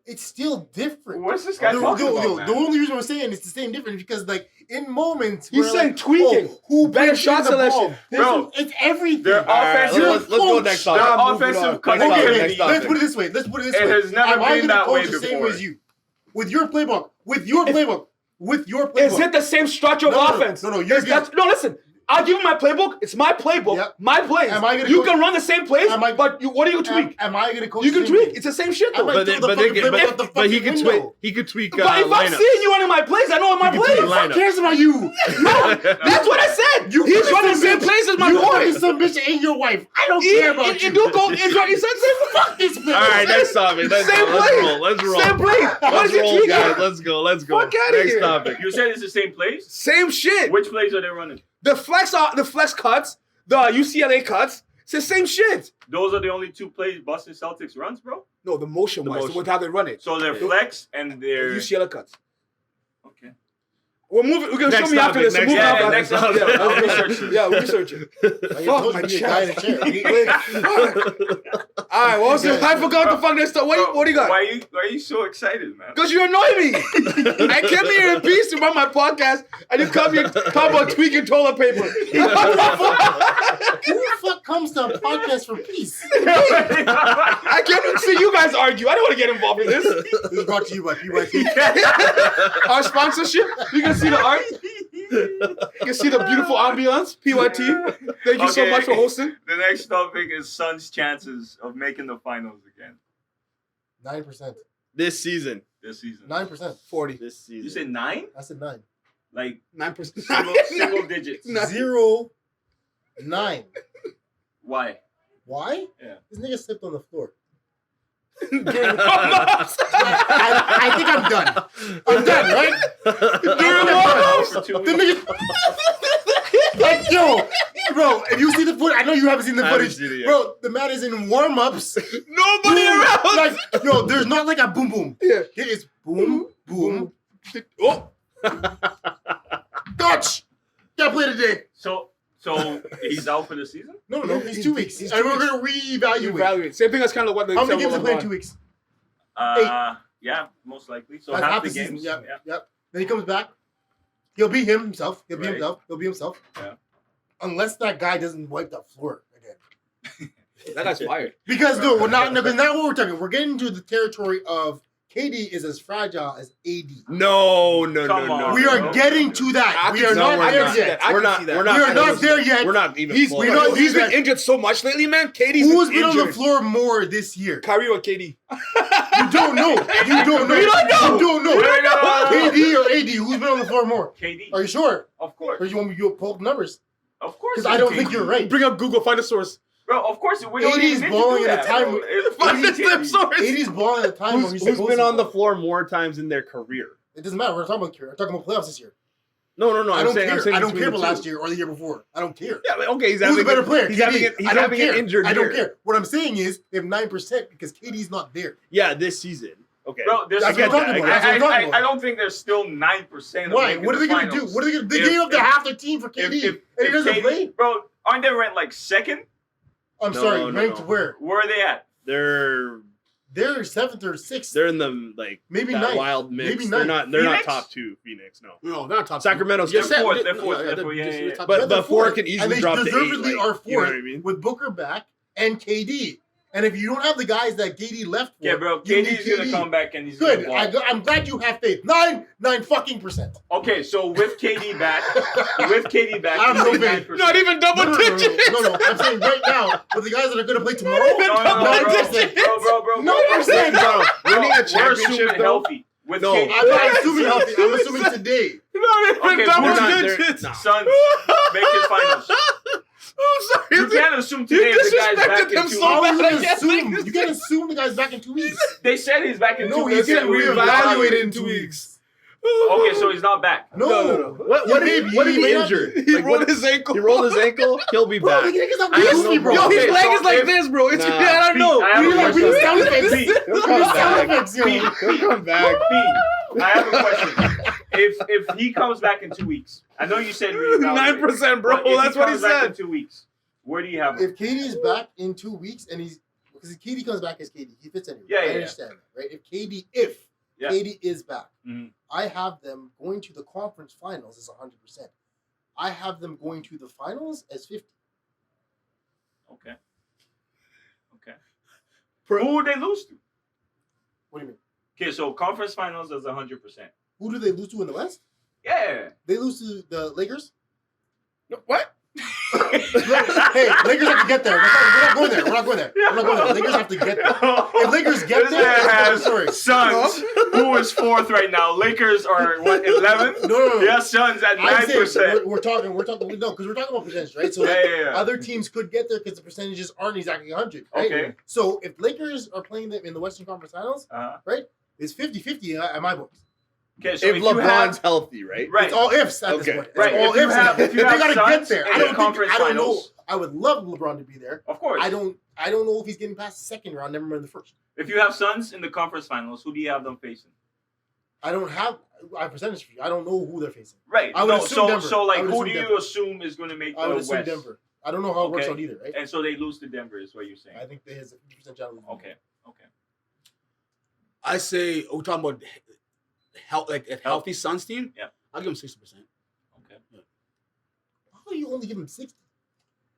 It's still different. What's this guy talking about, man? The only reason we're saying it's the same difference is because like in moments He's where, saying like, tweaking. oh, who Better brings shot in the ball? selection. Bro, it's everything. Their All right, offensive. let's go next Their topic. offensive Next Okay, topic, connectivity. next topic. let's put it this way. Let's put it this It way. has never Am I been gonna that way coach the same before. way as you? With your playbook. With your playbook. With your playbook. Is it the same structure of No, no, offense? no, you're No, listen. I'll give you my playbook. It's my playbook. Yep. My plays. Am I gonna You coach- can run the same plays, Am I- but what do you tweak? Am I going to coach You can the same tweak. way? It's the same shit I though. might But, throw the fucking playbook out the but he fucking could window. tweak. He could tweak. if I'm lineup. seeing you running my plays, I know what my You can plays. tweak Who lineup. cares about you? That's what I said. You He's fucking running the same bitch. plays as my You boy. fucking some bitch and your wife. I don't care about you. You do go. He said same. Fuck this bitch. All right, next topic. Let's Same go. Let's play. roll. Let's roll. Same play. What Let's is he roll, tweaking? guys. Let's go. Let's go. Fuck outta Next here. topic. You said it's the same plays. Same shit. Which plays are they running? The flex cuts, the UCLA cuts. It's the same shit. Those are the only two plays Boston Celtics runs, bro. No, the motion wise, motion. with how they run it. So they're flex and The they're UCLA cuts. okay. We're moving. We're gonna Next show me after topic, this. We're next moving topic, on. next Yeah, topic. yeah, I'll we'll research it. Yeah, we'll research it. Fuck Fuck my my guy in a chest. chair. All right, what was it? I forgot the fuck next stuff. What do you got? Why are you so excited, man? Because you annoy me. I came here in peace to run my podcast, and you come here talk about tweaking toilet paper. Who the fuck comes to a podcast for peace? I came to see you guys argue. I don't want to get involved in this. This is brought to you by PYT. Our sponsorship. You can see the art. You can see the beautiful ambiance. PYT. Thank you so Okay. much for hosting. The next topic is Suns' chances of making the finals again 9%. This season. this season. 9%. 40. This season. You said 9? I said 9. Like 9%. single digits. No. 0, 9. Why? Why? Yeah. This nigga slipped on the floor. During I think I'm done. I'm done, right? warm-ups. For 2 The weeks. nigga, like, yo, bro, if you see the footage, I know you haven't seen the I haven't footage. seen it yet. Bro, the man is in warm-ups. Nobody around. Like, yo, there's not like a boom boom. Yeah. It is boom, boom. Oh. Dutch! Can't play today. So he's out for the season? No, he's 2 weeks. And we're going to reevaluate. Evaluate. Same thing as kind of what they How many said games with they play in LeBron. 2 weeks? Yeah, most likely. So That's half the season. games. Yep, yep. Then he comes back. He'll be himself. He'll be Right. himself. He'll be himself. Yeah. Unless that guy doesn't wipe the floor again. That guy's fired. Because no, we're not. Because now what we're talking. We're getting into the territory of KD is as fragile as AD. No. Come on. We are no. getting to that. I We can are see not that. there I can see yet. that. I We're can not. see that. We're We not. are not there yet. We're not even. He's- close. we don't- He's been that- injured so much lately, man. KD's Who's been on the injured. floor more this year? Kyrie or KD? You don't know. You don't know. We don't know. You don't know. We don't know. KD or AD? Who's been on the floor more? KD. Are you sure? Of course. Or you want me to pull up numbers? Of course. Because I don't it's think KD. you're right. Bring up Google, find a source. Bro, of course. We don't AD's even need to balling do at a that, time- bro. It's Find fucking the KD. source. AD's balling at a time when Who's he's been supposed on to. the floor more times in their career? It doesn't matter. We're talking about. I'm talking about playoffs this year. No. I I'm don't saying, care. I'm saying I don't between care the about two. last year or the year before. I don't care. Yeah, but okay. He's Who's having a better player? He's KD. having I don't an care. injured I don't year. care. What I'm saying is they have 9% because KD's not there. Yeah, this season. Okay. Bro, there's That's still, what I'm talking about. That's what I'm talking about. I don't think there's still 9%. Why? What are they going to do? What are they going to do? They gave up half their team for KD, and he doesn't play. Bro, aren't they ranked like second? I'm No, sorry, no, ranked no. where? Where are they at? They're They're 7th or 6th. They're in the Maybe that 9th. wild mix. Maybe They're ninth. not Phoenix? top 2. Phoenix, no. No, they're not top. Sacramento's You top said- fourth, yeah, they're fourth, yeah, they're they're fourth, yeah, just- yeah, top- But Yeah, they're but 4 fourth. can And easily they drop to 8. deservedly are you know what I 4th mean? with Booker back and KD. And if you don't have the guys that KD left for, Yeah, bro. you need KD's gonna come back and he's Good. gonna ball. I'm glad you have faith. 9 fucking percent. Okay, so with KD back, I'm you no say faith. 9%. Not even double digits. No. I'm saying right now, with the guys that are going to play tomorrow, even No, double bro, digits. bro. 9%, Bro, winning a We're championship assuming though. healthy. With No. KD. I'm assuming healthy. I'm assuming today. Not even Okay, double we're not there. digits. No. Suns make it finals. I'm sorry. You can't assume today You if the guy's back disrespected in them 2 so How weeks. are you bad. going to I can't assume? make this You can assume the guy's back in 2 weeks. They said he's back in 2 No, weeks. he's getting reevaluated in 2 weeks. Okay, so he's not back. No. What Yeah, if maybe. what if He he may not be. injured? He Like, rolled what- his ankle. He rolled his ankle. He'll be Bro, back. the nigga's not I have listening, no bro. Yo, his Okay, leg so is like if- this, bro. It's Nah. I don't know. I have We a need like question. sound effects. Pete, We come need sound back. effects, yo. Pete, He'll come back. I have a question. If he comes back in 2 weeks, I know you said reevaluate, 9%, bro. but if That's what he comes back in said. 2 weeks, where do you have him? If KD is back in 2 weeks and he's because KD comes back as KD, he fits anyway. Yeah, I yeah, understand that, right? If KD is back, Mhm. I have them going to the conference finals as 100%. I have them going to the finals as 50. Okay. Per- Who would they lose to? What do you mean? Okay, so conference finals is 100%. Who do they lose to in the West? Yeah. They lose to the Lakers. What? Hey, Lakers have to get there. We're not going there. We're not going there. Lakers have to get there. If Lakers get This there, man it's a different has story. Suns, who is 4th right now. Lakers are what, 11th? No. Yeah, Suns at I'm saying 9%. we're talking no, because we're talking about percentage, right? So Yeah. other teams could get there because the percentages aren't exactly 100, right? Okay. So if Lakers are playing them in the Western Conference Finals, Uh-huh. it's 50-50 at my books. Okay, so If you LeBron's have, healthy, right? right, It's all ifs at Okay. this point. It's right. all If you ifs. have, if you they have gotta Suns get there. in the conference I don't know. finals, I would love LeBron to be there. of course. I don't know if he's getting past the second round, never mind the first. If you have Suns in the conference finals, who do you have them facing? I have percentage for you. I don't know who they're facing. Right. I would No, assume so Denver. so like I would who assume do you Denver. assume is going to make the I would assume West? Denver. I don't know how it works Okay. out either, right? And so they lose to Denver, is what you're saying. I think they has a 50% chance of losing. Okay. I say we're talking about a healthy Suns team. Yeah. I'll give him 60%. Okay. How do you only give them 60?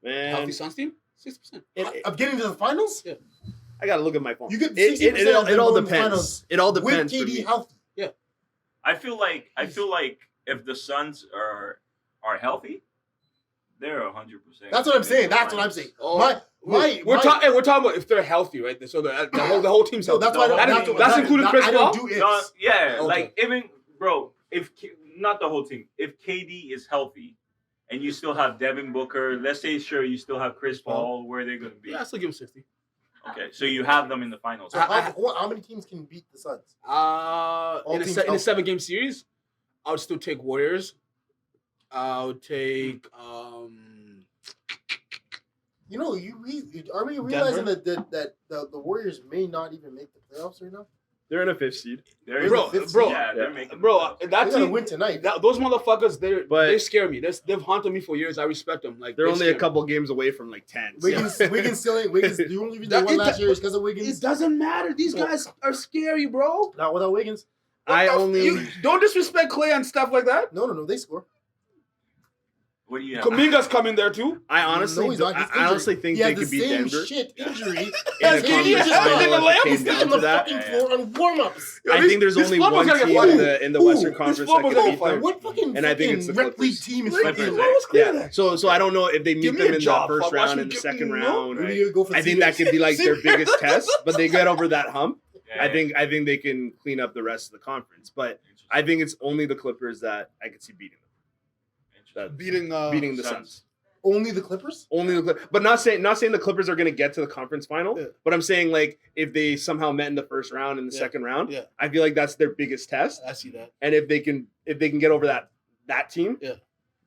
Man, Healthy Suns team, 60%. Of getting to the finals? Yeah. I gotta look at my phone. You get it, 60% of them all going to the depends. finals It all With depends. for KD me. healthy. I feel like if the Suns are healthy, they're 100%. That's what I'm saying. That's what I'm saying. Oh, We're talking about if they're healthy, right? So the whole team's So healthy. that's why No, that's including Chris I Paul. don't do ifs. No, yeah, Okay. like even bro, not the whole team. If KD is healthy, and you still have Devin Booker, let's say you still have Chris Paul, where they're gonna be. Yeah, I still give him 60. Okay, so you have them in the finals. So how many teams can beat the Suns? In teams a healthy. 7-game series, I would still take Warriors. I would take You know, are we realizing that the Warriors may not even make the playoffs right now? They're in a 5th seed. They're Bro, they're Yeah. making bro. They That gotta team, win tonight. those motherfuckers, But- they scare me. They've haunted me for years. I respect them. Like They're they only scare a couple games away from like 10. So. Wiggins still ain't. Wiggins, the only reason they won last year is because of me. Wiggins. It doesn't matter. These guys are scary, bro. Not without Wiggins. You don't disrespect Clay and stuff like that. No, they score. What do you have? Kaminga's coming there too. I honestly, No, he's not. He's I honestly think he they has could the beat same Denver. shit injury In as the KD conference just final got. if it came He's down on to the that. fucking floor on warm-ups. I think there's This only Flubber's one gonna get team fired. in the Who? Western This Conference that Flubber's can gonna beat get fired. them. What fucking And I think it's the rec league Clippers. team is Clippers, fucking? eh? Let's clear Yeah. that. So I don't know if they meet Give me them a in job, the first fuck. Watch round me and the give second me- round. We Right? need to go for I think that could be like their biggest test, but they get over that hump. Yeah, I think they can clean up the rest of the conference. But I think it's only the Clippers that I could see beating them. Beating Beating the Suns. Suns. only the Clippers. Only the Clippers. But not saying the Clippers are going to get to the conference final. Yeah. But I'm saying like if they somehow met in the first round and the Yeah. second round, Yeah. I feel like that's their biggest test. I see that. And if they can get over that team, Yeah.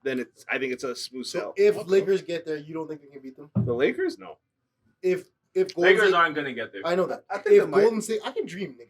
then I think it's a smooth So sail. if Okay. Lakers get there, you don't think they can beat them? The Lakers, no. If Golden Lakers State, aren't gonna get there. I know that. I think If they might. Golden State, I can dream, nigga.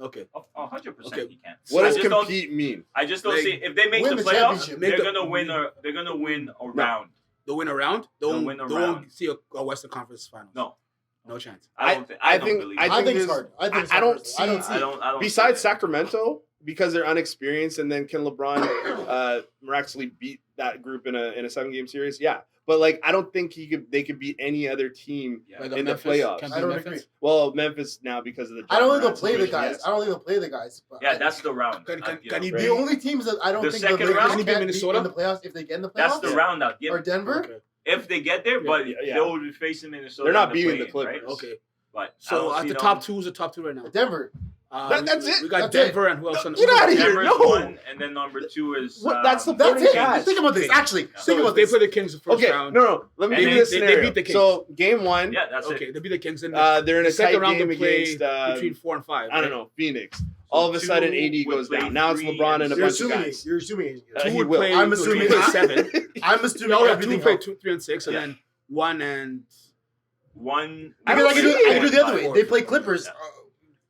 Okay. 100% Okay. he can. What I does just don't- compete mean? I just don't Like, see if they make win the the playoffs, championship. Make they're the- gonna win a round. They'll win a round. They'll Don't win a don't round. see a Western Conference Finals. No, chance. I don't think believe I it. I think it's there's- hard. I think it's I hard don't personally. I don't see. I it. don't. Besides see that. Sacramento, because they're unexperienced, and then can LeBron miraculously beat that group in a 7-game series? Yeah, but like I don't think they could beat any other team. Yeah. Like in the Memphis, playoffs. can't I beat don't Memphis. agree. Well, Memphis now because of the. I don't think they'll Durant play the situation, guys. yes. I don't think they'll play the guys. But Yeah, that's the round. Can You he know. be the only teams that I don't The think the second Lakers round? Can he beat can't beat Minnesota? in the playoffs if they get in the playoffs. That's the round out. Yeah, Or Denver. Okay. if they get there, but Yeah. they will be facing Minnesota. They're not in beating the play-in, right? Clippers. Okay. But I So don't at see the them- top two, who's the top two right now? Denver. That's we, it? We got That's Denver and who else? Get outta here. Denver's No. one, and then number 2 is. What? That's the That's it. Guys. Think about this. Okay. Actually, So think So about they this. play the Kings the first Okay, round. no. Let me And give they- you this they scenario. beat the Kings. So game one, Yeah, that's Okay, it. they beat the Kings. And they're in a second tight round game they play against between 4 and 5. I don't know, Phoenix. All of a sudden, AD would goes play down. Now it's 3 LeBron and a You're bunch of assuming. guys. You're assuming. He Two would will. play. I'm two would assuming- play 7. I'm assuming No, yeah, everything. two play else. 2, 3, and 6, and Yeah. then 1 and One. I Because don't I can do see I can do the other way. it. They play Clippers. Yeah.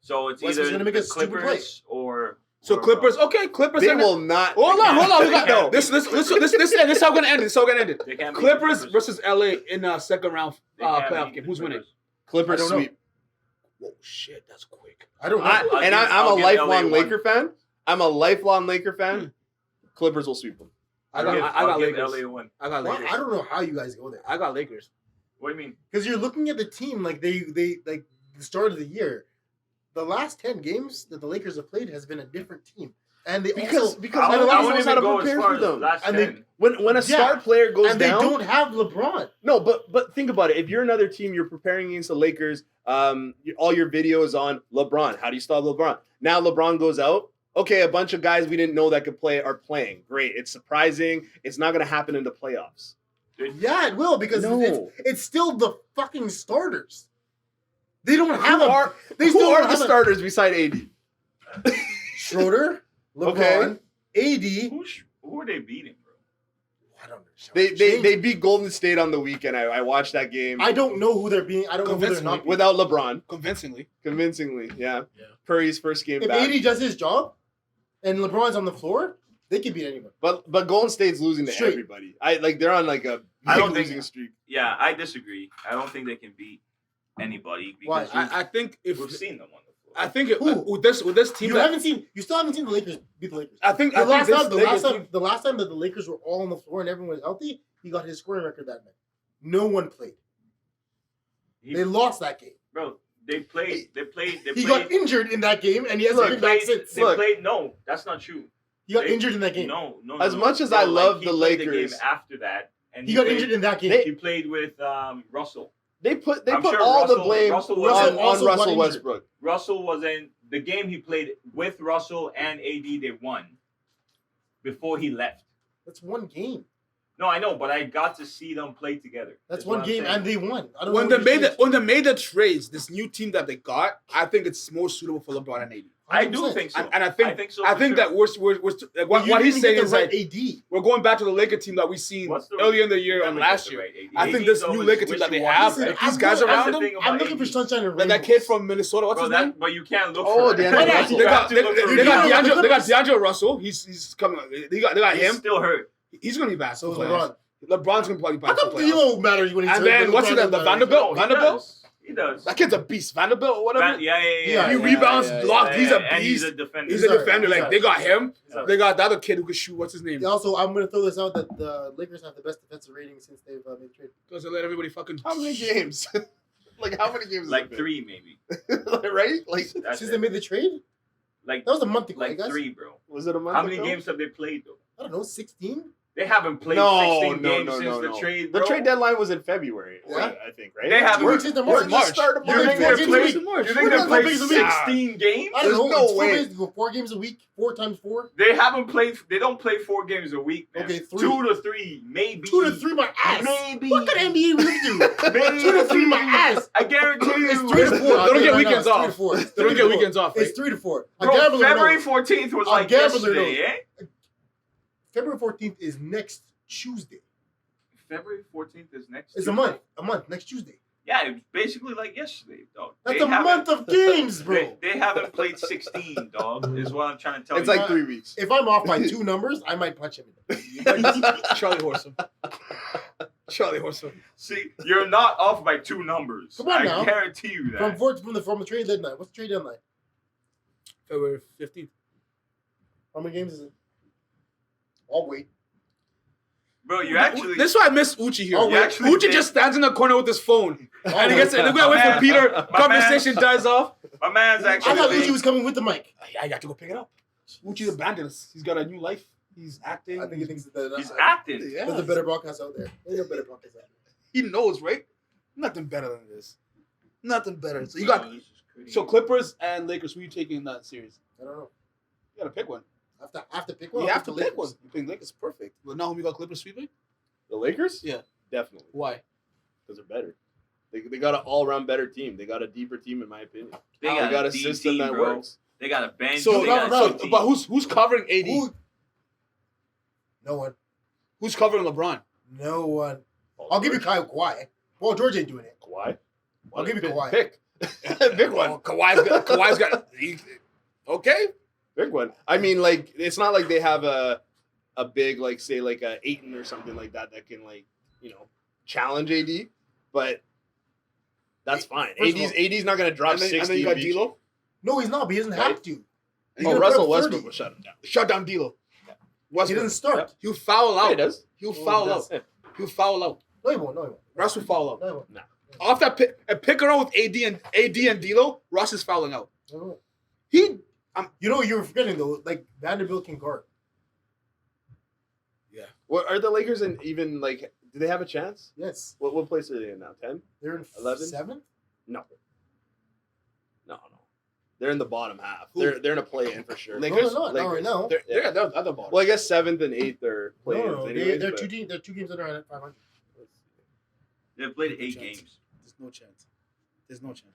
So it's West either was gonna make the a stupid play. Clippers or. so Clippers. Okay, Clippers. They and- will not. Hold on. We got No. this is how we're gonna end it. This is how we're gonna end it. They can't beat Clippers the versus LA in a second round They can't playoff beat game. the Who's winning? Clippers. Clippers I don't know. sweep. Whoa, shit, that's quick. I don't know. I'm I'll a give lifelong LA one. Laker fan. I'm a lifelong Laker fan. Clippers will sweep them. I got I'll give Lakers. LA one. I got Well, Lakers. I don't know how you guys go there. I got Lakers. What do you mean? Because you're looking at the team like they like the start of the year. The last 10 games that the Lakers have played has been a different team, and they Because also because I none of wouldn't us knows how even to go as prepare far for as them. last And they- 10. When a star Yeah. player goes and they down, don't have LeBron. no, but think about it. If you're another team, you're preparing against the Lakers. All your video is on LeBron. How do you stop LeBron? Now LeBron goes out. Okay, a bunch of guys we didn't know that could play are playing. Great. It's surprising. It's not going to happen in the playoffs. Yeah, it will because No. it's still the fucking starters. They don't Who have are They who still are don't the have starters beside AD? Schroeder, LeBron, AD. Who are they beating, bro? I don't know. They beat Golden State on the weekend. I watched that game I don't know who they're being. I don't know who they're Convincingly. not. Being. without LeBron. Convincingly. Convincingly, yeah. Yeah. Curry's first game If back. AD does his job, and LeBron's on the floor, they can beat anyone. But Golden State's losing to Straight. everybody. They're on like a I big don't think- losing streak. Yeah, I disagree. I don't think they can beat anybody Why? because I think if we've seen them on the floor. I think Who? with this team, You still haven't seen the Lakers beat the Lakers. I think The last this time, Lakers team- the last time that the Lakers were all on the floor and everyone was healthy, he got his scoring record that night. No one played. He- They lost that game. bro, they played. He got injured in that game, and he hasn't They been back played. since. They played. No, that's not true. He got they- injured in that game. No. As no. much as Bro, I love he the played Lakers- the game after that, and He got played- injured in that game. He played with Russell. They put I'm put sure all the Russell- blame Russell on, was- on also got Russell injured. Westbrook. Russell was in the game he played with Russell and AD. They won before he left. That's one game. No, I know, but I got to see them play together. That's what one I'm game, saying. and they won. I don't when know they what made when they made the trades, this new team that they got, I think it's more suitable for LeBron and AD. I do 100%. think so. And I I think think so. I for think sure. that we're like, But you what he's didn't saying get is the like right AD. we're going back to the Laker team that we seen What's the- earlier in the year Never and get last the year. right AD. I think AD's this new always Laker team that they wishy-washy. have, Listen, like, these I'm guys good- around That's the them, thing I'm about looking for AD. sunshine and like rainbows. that kid from Minnesota, what's his name? But you can't look Oh, for D'Angelo that. Russell. They You have got to they, look they, for they got D'Angelo. D'Angelo, they got D'Angelo Russell. He's coming. They got He's him. still hurt. He's gonna be back. So So is LeBron. LeBron's gonna probably How back. come D'Lo matters when he's And hurt, then but what's his LeBron name? The doesn't? Vanderbilt? No, he Vanderbilt? does. He does. That kid's a beast. Vanderbilt or whatever. Yeah, He rebounds, yeah, blocks. He's a And he's beast. a defender. He's He's a defender. alright. Like they got him. He's alright. They got the other kid who can shoot. What's his name? Also, I'm going to throw this out that the Lakers have the best defensive rating since they've made the trade. Because they let everybody fucking. How many games? Like how many games? Like has it 3, maybe. been? Right? Like That's Since it. they made the trade? Like, That was a month ago, like guys. 3, bro. was it a month? How many ago? games have they played, though? I don't know, 16? They haven't played No, 16 no, games no, since no, the no. trade, The bro. trade deadline was in February. Yeah. I think, right? They haven't- We're into the It's March. the start of You March. think Four they games a played? week. You think We're they not played games a week. 16 games? I don't There's know. no it's 4 way. games, 4 games a week, 4 times 4. They haven't played. They don't play 4 games a week. Man. Okay, 3. 2 to 3, maybe. 2 to 3 my ass. Maybe. What kind of NBA we do? Maybe. 2 to 3 my ass. I guarantee you. It's 3 to 4. They don't I'll tell get you right weekends now, off. It's 3 to 4. They don't get weekends off. It's Right? 3 to 4. A Bro, gambler February knows. 14th was A like gambler yesterday, eh? February 14th is next Tuesday. February 14th is next. It's a Tuesday. month. Next Tuesday. Yeah, it's basically like yesterday, dog. That's They a haven't- month of games, bro. They haven't played 16, dog. Is what I'm trying to tell It's you. like 3 weeks. If I'm off by 2 numbers, I might punch him. Charlie Horse. Charlie Horse. See, you're not off by 2 numbers. Come on I now. guarantee you that. From the trade deadline. What's the trade deadline? February 15th. How many games is it? I'll wait. Bro, you actually. This is why I miss Uchi here. Oh, you actually Uchi did- just stands in the corner with his phone. And he gets look away Man, from Peter. my Conversation dies off. My man's actually. I thought being- Uchi was coming with the mic. I got to go pick it up. Uchi's abandoned us. He's got a new life. He's acting. I think he thinks that He's acting. Yeah. there's a better broadcast out there. There's no better broadcast out there. He knows, right? Nothing better than this. Nothing better. So you Bro, got this is crazy. so Clippers and Lakers. Who are you taking in that series? I don't know. You gotta pick one. I have to pick one. You I'll have to the pick Lakers. one. You pick Lakers, perfect. But now we got Clippers sweeping. The Lakers? Yeah. Definitely. Why? Because they're better. They got an all-around better team. They got a deeper team, in my opinion. They They got a deep system team, that bro. works. They got a bench. So, they got a so deep team. but who's covering AD? Who? No one. Who's covering LeBron? No one. I'll give you Kawhi. Well, George ain't doing it. Kawhi. I'll give you Kawhi. Pick. Big one. Oh, Kawhi's got. Okay. Big one. I mean, like, it's not like they have a big, like, say, like a Aiton or something like that can, like, challenge AD, but that's fine. First of all- AD's not gonna drop And then 60. you got and beat D'Lo. No, he's not, but he doesn't have to. He's Oh, gonna Russell put up 30. Westbrook will shut him down. Shut down D'Lo. He Westbrook. doesn't start. He'll foul Yeah, out. he does. He'll Oh, foul he out. does. He'll foul out. No, he won't. No, he won't. Russ will foul out. No, he won't. Off that pick around with AD and D'Lo, Russ is fouling out. No, he won't. He You know what you were forgetting though? Like Vanderbilt can guard. What are the Lakers in even like? Do they have a chance? Yes, What place are they in now? 10? they're in 11? 7th. No. They're in the bottom half. Who? They're in a play-in for sure. Lakers? No, not right now. they're at the other bottom. Well, I guess 7th and 8th are play-ins. No, anyways, they're but- they're 2 games under at 500. They've played 8 Chance. games. There's no chance. There's no chance.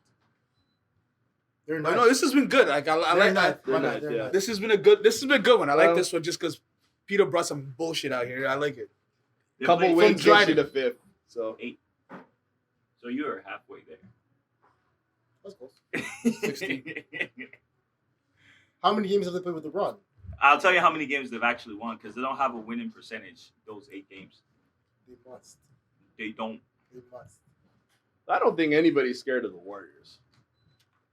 They're No, not. no, this has been good. Like I like that. They're not, yeah. This has been a good one. I like Well- this one just because Peter brought some bullshit out here. I like it. They Couple played- wins From gets you Dryden. to 5th. So So you're halfway there. That's close. 16. How many games have they played with LeBron? I'll tell you how many games they've actually won because they don't have a winning percentage those 8 games. They must. They don't. They must. I don't think anybody's scared of the Warriors.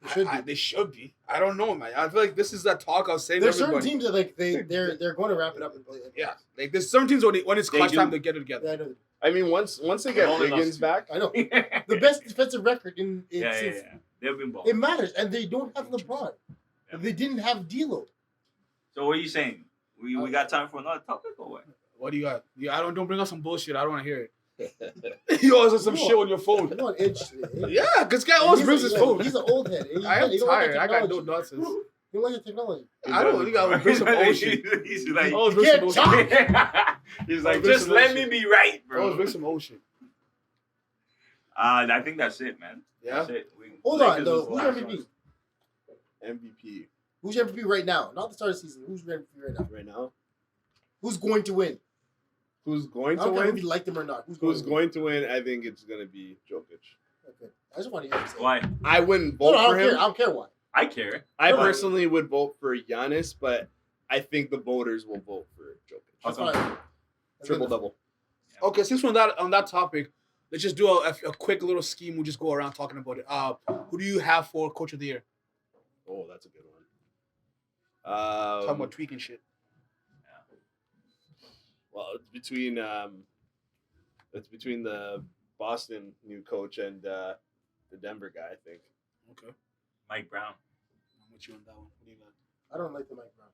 They should be. They should be. I don't know, man. I feel like this is that talk I was saying. to There's certain everybody. teams that like they're going to wrap it up and play. Yeah, like there's certain teams when it's They clutch do. time to get it together. Yeah, I know. I mean, once they They're get old enough Wiggins to. back, I know. yeah, The best defensive record in yeah, since yeah. They've been it balling. matters, and they don't have LeBron. Yeah. They didn't have D'Lo. So what are you saying? We got time for another topic or what? What do you got? Yeah, don't bring up some bullshit. I don't want to hear it. You always have some No. shit on your phone. Come on, Edge. Yeah, because guy always brings his phone. He's an old head. I am He don't like the tired. I got no technology. nonsense. He don't like the technology. I don't. You gotta bring some old shit. He's like, Always You bring some can't old shit. talk. he's like, Always bring just some let old me shit. be right, bro. Always bring some old shit. I think that's it, man. Yeah. That's it. Hold Lakers on, though. was the Who's last MVP? one. MVP Who's your MVP right now? Not the start of the season. Who's your MVP right now? right now. Who's going to win? Who's going I to don't care if win? you like them or not. Who's to win? going to win? I think it's going to be Jokic. Okay. I just want to hear you say. it. Why? I wouldn't No, vote no, I for don't care. him. I don't care why. I care. I No. personally would vote for Giannis, but I think the voters will vote for Jokic. That's Okay. fine. That's Triple good. double. Okay, since we're on that topic, let's just do a quick little scheme. We'll just go around talking about it. Who do you have for Coach of the Year? Oh, that's a good one. Talking about tweaking shit. Well, it's between the Boston new coach and the Denver guy, I think. Okay, Mike Brown. I'm with you on that one. What do you got? I don't like the Mike Brown.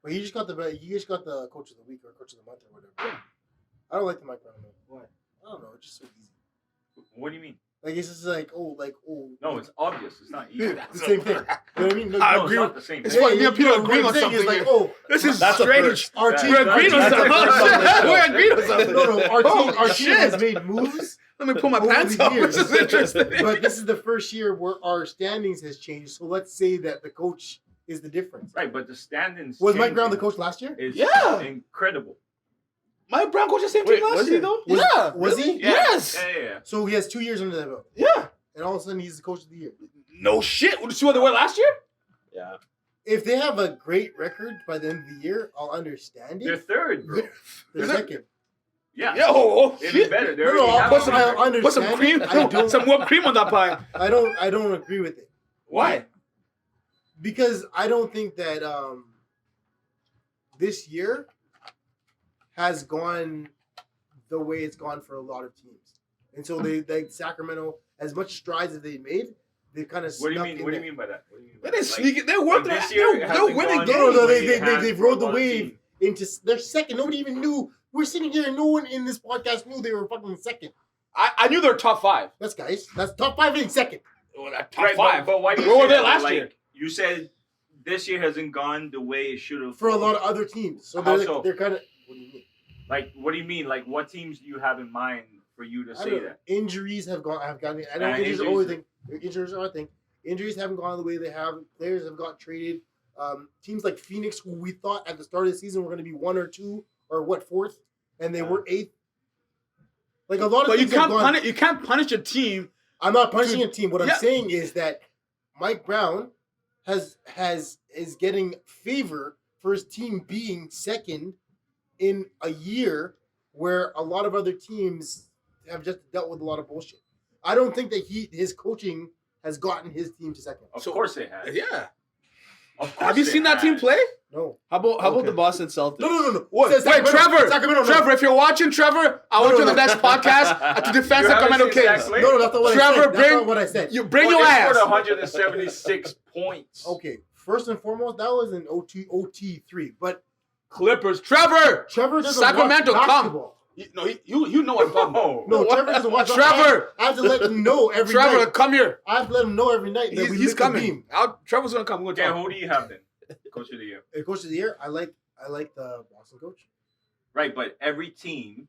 But he just got the coach of the week or coach of the month or whatever. I don't like the Mike Brown. Man. Why? I don't know. It's just so easy. What do you mean? Like it's just like No, it's obvious. It's not easy. It's the same thing. You know what I mean? Like, I No, it's agree not the same It's thing. funny, me and Peter what agreeing I'm on saying is something like, here. oh, This is That's a strange. first. our That's- team. We're agreeing on our something. team- We're agreeing on something. No, our team Shit. has made moves, Let me pull my over pants the up. years. This is interesting. but this is the first year where our standings has changed. So let's say that the coach is the difference. Right, but the standings. Was Mike Brown the changing coach last year? Is Yeah. incredible. Mike Brown coached the same Wait, team last was he year. though? Yeah. Was he? Yeah. Yes. Yeah. So he has 2 years under that belt, Yeah. and all of a sudden he's the coach of the year. No shit. Did you see what they were last year? Yeah. If they have a great record by the end of the year, I'll understand They're it. third, bro. They're Is it- second. Yeah. Yeah. Oh, They're shit. better. They're No, already I'll have put a some. record. I understand. Put some cream. I don't. Some whipped cream on that pie. I don't agree with it Why? because I don't think that this year has gone the way it's gone for a lot of teams, and so they like Sacramento, as much strides as they made, they kind of. What do you mean? What do you mean by that? What do you mean by They that? didn't sneak it. They're working. this year They're hasn't winning gone games. No, the way they- it has they've for rode a the lot of wave. teams. Into their second. Nobody even knew. We're sitting here and no one in this podcast knew they were fucking second. I knew they were top 5. That's guys. That's top 5 and second. Well, top Right, 5. But why do you Where say were they that? last Like, year? You said this year hasn't gone the way it should have For a lot of other teams. So How they're, so? they're kind of. What do you mean? Like, what do you mean? Like, what teams do you have in mind for you to I say don't- that? Injuries have gone. Have gotten. I know injuries are injuries- always thing. Injuries are a thing. Injuries haven't gone the way they have. Players have got traded. Teams like Phoenix, who we thought at the start of the season were going to be 1 or 2 or fourth, and they were 8th. Like a lot of But you things have can't gone. punish. You can't punish a team. I'm not punishing a team. What Yeah. I'm saying is that Mike Brown is getting favor for his team being second in a year where a lot of other teams have just dealt with a lot of bullshit. I don't think that his coaching has gotten his team to second. Of So- course it has. Yeah. Of course Have you it seen that team has. play? No. How about Okay. the Boston Celtics? No. What? Says Wait, Sacramento. Trevor. No. Trevor, if you're watching, Trevor, I want you on the No. next podcast to defend You haven't Sacramento seen Zach Kings. play? No, that's not what I Trevor, said. That's bring- not what I said. You bring Well, your they ass. scored 176 points. Okay, first and foremost, that was an OT3. But Clippers. Trevor. Trevor doesn't Sacramento, watch come. basketball. You know what I'm talking about. No. No, Trevor doesn't watch Trevor. I have to let him know every Trevor, night. come here. I have to let him know every night that He's we lit the coming. beam. Trevor's gonna come. We're Okay, gonna talk. who do you have then? Coach of the year. Coach of the year, I like the Boston coach. Right, but every team,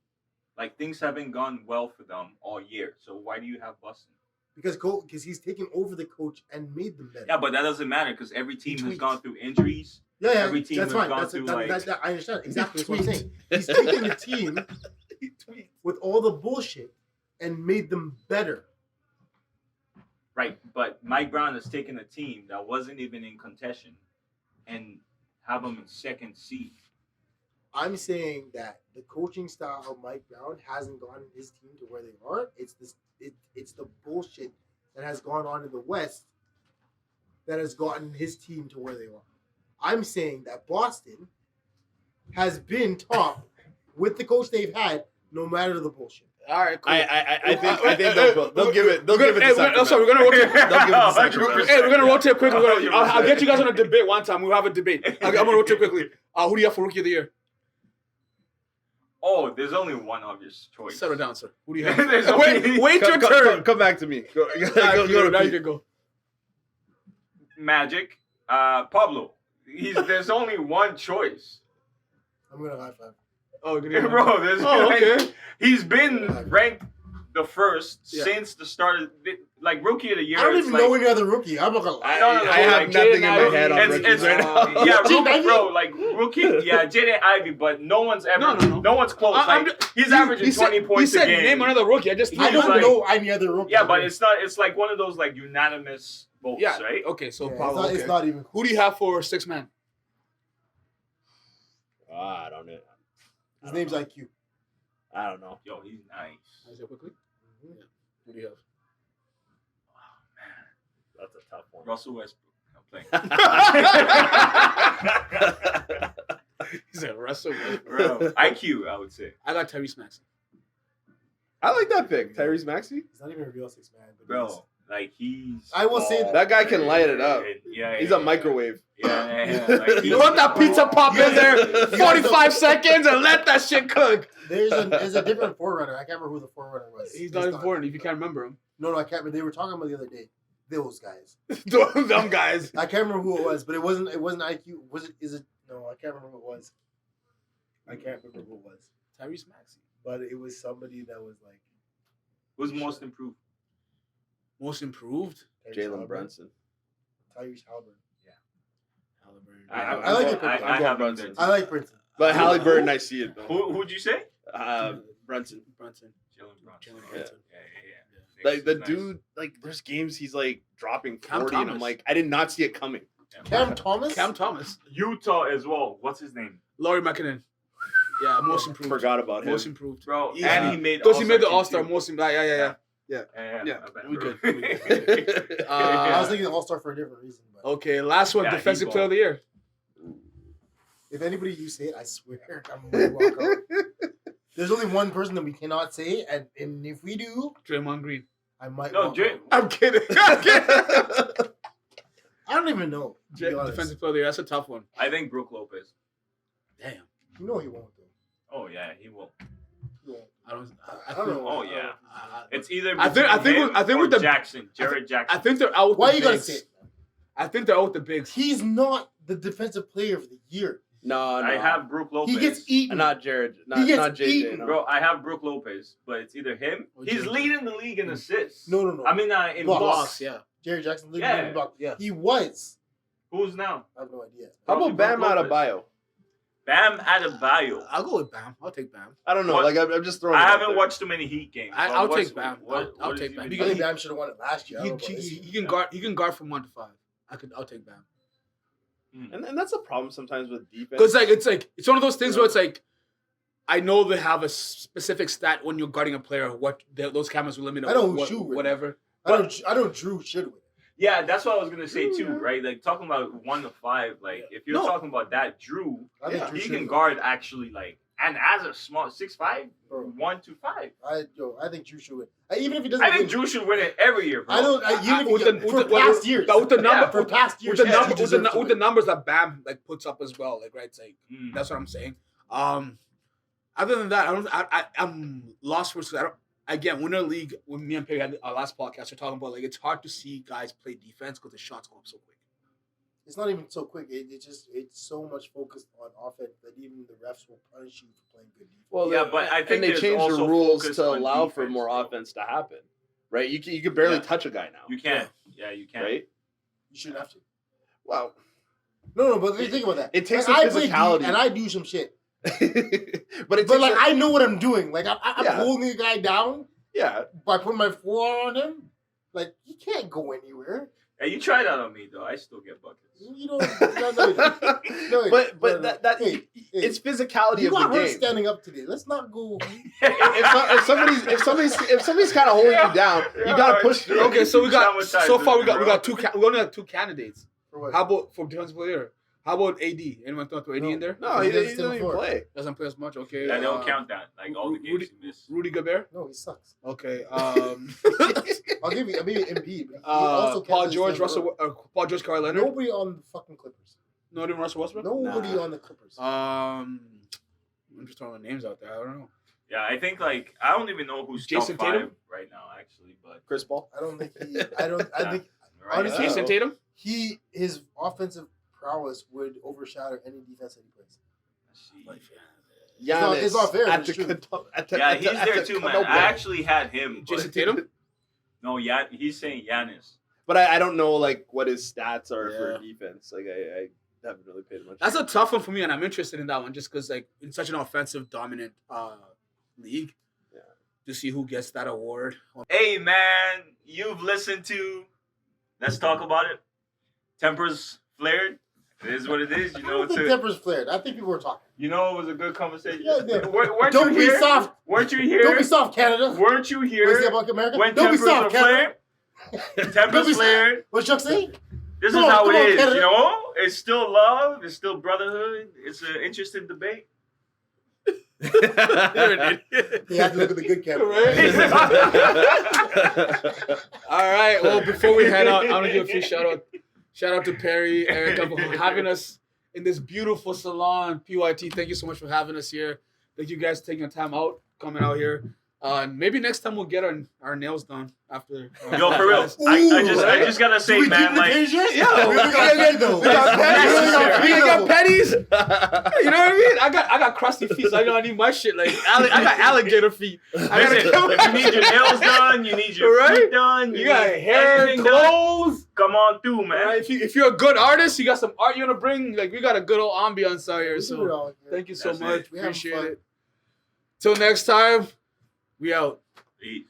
like things haven't gone well for them all year. So why do you have Boston? Because he's taken over the coach and made them better. Yeah, but that doesn't matter because every team has tweaked. gone through injuries. yeah, every team that's has fine. gone That's, through, that, like- that, I understand exactly what I'm saying. He's taken the team with all the bullshit and made them better. Right, but Mike Brown has taken a team that wasn't even in contention and have them in second seed. I'm saying that the coaching style of Mike Brown hasn't gotten his team to where they are. It's the bullshit that has gone on in the West that has gotten his team to where they are. I'm saying that Boston has been top with the coach they've had, no matter the bullshit. All right, cool. I think they'll give it. They'll give it. Hey, to sorry, we're gonna rotate. They'll give it to Sacramento. Hey, we're gonna rotate quickly. We're gonna, 100%. I'll get you guys on a debate one time. We'll have a debate. I'm gonna rotate quickly. Who do you have for rookie of the year? Oh, there's only one obvious choice. Settle down, sir. Who do you have? There's only- wait your turn. Come back to me. Go Now to you Pete. can go. Magic, Pablo. There's only one choice. I'm gonna high five. Oh, good evening. Bro, there's Oh, okay. he's been ranked the first Yeah. since the start of like rookie of the year. I don't it's even like, know any other rookie. I'm not gonna lie. No, I have like, nothing in Jaden my Ivey, head on it's- rookies it's- right now. Yeah, Jaden rookie, Ivey? bro, like rookie, yeah, Jaden Ivey, but no one's ever, No. no one's close. I'm Like, ju- he's He averaging 20 points He said a game. name another rookie. I just I don't like- know any other rookie. Yeah, but it's not. It's like one of those like unanimous votes, Yeah. right? Okay, so Yeah, Pablo. it's Okay. not even. Who do you have for six man? I don't know. His name's IQ. I don't know. Yo, he's nice. Is it quickly? Yeah. Who do you have? That's a tough one. Russell Westbrook. I'm playing. He's a Russell. Bro, IQ, I would say. I got Tyrese Maxey. I like that pick, Tyrese Maxey. He's not even a real 6 man. But Bro, like he's. I will say That guy can light it up. Yeah, He's a microwave. Yeah. Like, You want that pizza pop in there? Yeah. 45 seconds and let that shit cook. there's a different forerunner. I can't remember who the forerunner was. He's not important if you can't remember him. No, I can't. But they were talking about the other day. Those guys. Dumb guys. I can't remember who it was, but it wasn't IQ. Was it? Is it? No, I can't remember who it was. I can't remember who it was, Tyrese Maxey. but it was somebody that was like Who's most improved? Most improved? Tyrese Jalen Halliburton. Brunson. Tyrese Halliburton. Halliburton. I like it. I I'm have going him Brunson. there, too. I like Princeton. But Halliburton, I see it though. Who'd you say? Brunson. Brunson. Jalen Brunson. Jalen Yeah, Brunson. yeah. Like the Nice. dude, like there's games he's like dropping Cam 40, and I'm Thomas. like, I did not see it coming. Cam Thomas. Cam Thomas. Utah as well. What's his name? Laurie McKinnon. Yeah, most improved. Forgot about him. Most improved. Bro, Easy. and he made Because he made the All All-Star Star. team, Most improved. Yeah. too. Yeah, my bad, we bro. good, we good. I was thinking All Star for a different reason. But Okay, last one. Yeah, he Defensive Player of the Year. if anybody you say it, I swear I'm gonna walk out. There's only one person that we cannot say, and if we do, Draymond Green. I might. No, walk Dray- out. I'm kidding. I'm kidding. I don't even know. To be honest. Defensive Player of the Year. That's a tough one. I think Brook Lopez. Damn. You know he won't though. Oh yeah, he will. He won't. I don't. I don't know. Oh yeah. I, It's either I think- I between think him with- I think or with the- Jackson, Jared Jackson. I think they're out with Why the you gotta bigs. say it? I think they're out with the bigs. He's not the defensive player of the year. No, I have Brook Lopez. He gets eaten. not Jared. Not, He gets not JJ. eaten. No. Bro, I have Brook Lopez, but it's either him. Or He's JJ. leading the league in assists. No. I mean, in Blocks. blocks. Yeah. Jerry Jackson. Literally Yeah. didn't block. Yeah. He was. Who's now? I have no idea. How Probably about Bam Brook Lopez. Adebayo? Bam Adebayo. I'll go with Bam. I'll take Bam. I don't know. What? Like I'm just throwing. I it out haven't there. watched too many Heat games. I- but I'll what's- take Bam. what- I'll what take has he Bam. been He I can- think doing? Bam should have won it last year. I He, don't know about this he, year. he can guard. He can guard from 1 to 5. I'll take Bam. And that's a problem sometimes with defense. Because it's one of those things where it's like, I know they have a specific stat when you're guarding a player. What those cameras will limit. I know who what, shoot with it. whatever. I don't Drew should win. Yeah, that's what I was gonna say too, right? Like talking about 1 to 5. Like if you're No. talking about that, Drew, I think Yeah. Drew he should can win. guard actually like, and as a small 6'5", Bro. 1 to 5. I think Drew should win. Even if he doesn't I think win, Drew should win it every year, bro. I don't. Even if with he, the- for with the- past years. With the number, For past years. with the yes, number, he with the, deserves to with the win. numbers that Bam like puts up as well. Like right, it's like Mm. that's what I'm saying. Other than that, I'm lost for. I don't. Again, Winter League. When me and Perry had our last podcast, we're talking about like it's hard to see guys play defense because the shots go up so quick. It's not even so quick. It's so much focused on offense that even the refs will punish you for playing good defense. Well, Yeah, but I think and they there's changed the also rules focus to on allow for defense, more bro. offense to happen, right? You can barely Yeah. touch a guy now, You can't. Yeah, you can't. right? You shouldn't have to. Wow. No, but think about that. It takes Like, a I play physicality. and I do some shit, but it but takes like a- I know what I'm doing. Like I'm Yeah. holding the guy down yeah. by putting my forearm on him. Like he can't go anywhere. Yeah, you try that on me though. I still get buckets. You know, no, but that hey, it's physicality you of got the her game. standing up today. Let's not go. if somebody's kind of holding you down, you gotta push through. Okay, so we got Traumatized so far we me, got bro. two. We only have 2 candidates. For what? How about for defensive player? How about AD? Anyone throw AD in there? No, He he doesn't doesn't even before. play. Doesn't play as much. Okay. Yeah, they don't count that. Like all the games Rudy- you miss. Rudy Gobert. No, he sucks. Okay. I'll give you MP, but he also Paul counts as George, the- Russell, Paul George, Kawhi Leonard. Nobody on the fucking Clippers. No, didn't Russell Westbrook. Nobody Nah. on the Clippers. I'm just throwing names out there. I don't know. Yeah, I think like I don't even know who's Jason top 5 Tatum? right now actually, but Chris Paul. I don't think he. I think right Honestly, now- Jason Tatum. his offensive prowess would overshadow any defense that he plays. Let's see. Giannis it's not fair, at it's the true. Yeah, he's there too, man. I actually had him. but- Jason Tatum. No, yeah, he's saying Giannis. But I don't know like what his stats are Yeah. for defense. Like I haven't really paid much. That's a tough one for me, and I'm interested in that one just because, like, in such an offensive dominant league, Yeah. to see who gets that award. Hey man, you've listened to Let's Talk About It. Tempers flared. It is what it is. You I know don't it's think a, tempers flared. I think people were talking. you know it was a good conversation. Yeah, yeah. Weren't Don't you be here? soft. Weren't you Don't here? be soft, Canada. Weren't you What is it here about America? when Don't be tempers were soft, Canada. flared? Tempers be- flared. What's Chuck saying? This Come is on, how come it on, is. Canada. You know, it's still love. It's still brotherhood. It's an interesting debate. They have to look at the good Canada. All right. Well, before we head out, I'm gonna give a few shout out. Shout out to Perry, Erica, for having us in this beautiful salon. PYT, thank you so much for having us here. Thank you guys for taking the time out, coming out here. Maybe next time we'll get our nails done after. Yo, for real. I just gotta say, man, like, Yeah, we got we got Necessary. pennies. We got pennies. You know what I mean? I got crusty feet, so I don't need my shit. Like I got alligator feet. I listen, gotta you need your nails done, you need your Right? feet done, You got need hair, everything done. clothes. Come on through, man. Right? If you're a good artist, you got some art you wanna bring. Like we got a good old ambiance out here. So thank you so That's much. it. We having Appreciate fun. it. Till next time, we out. Peace.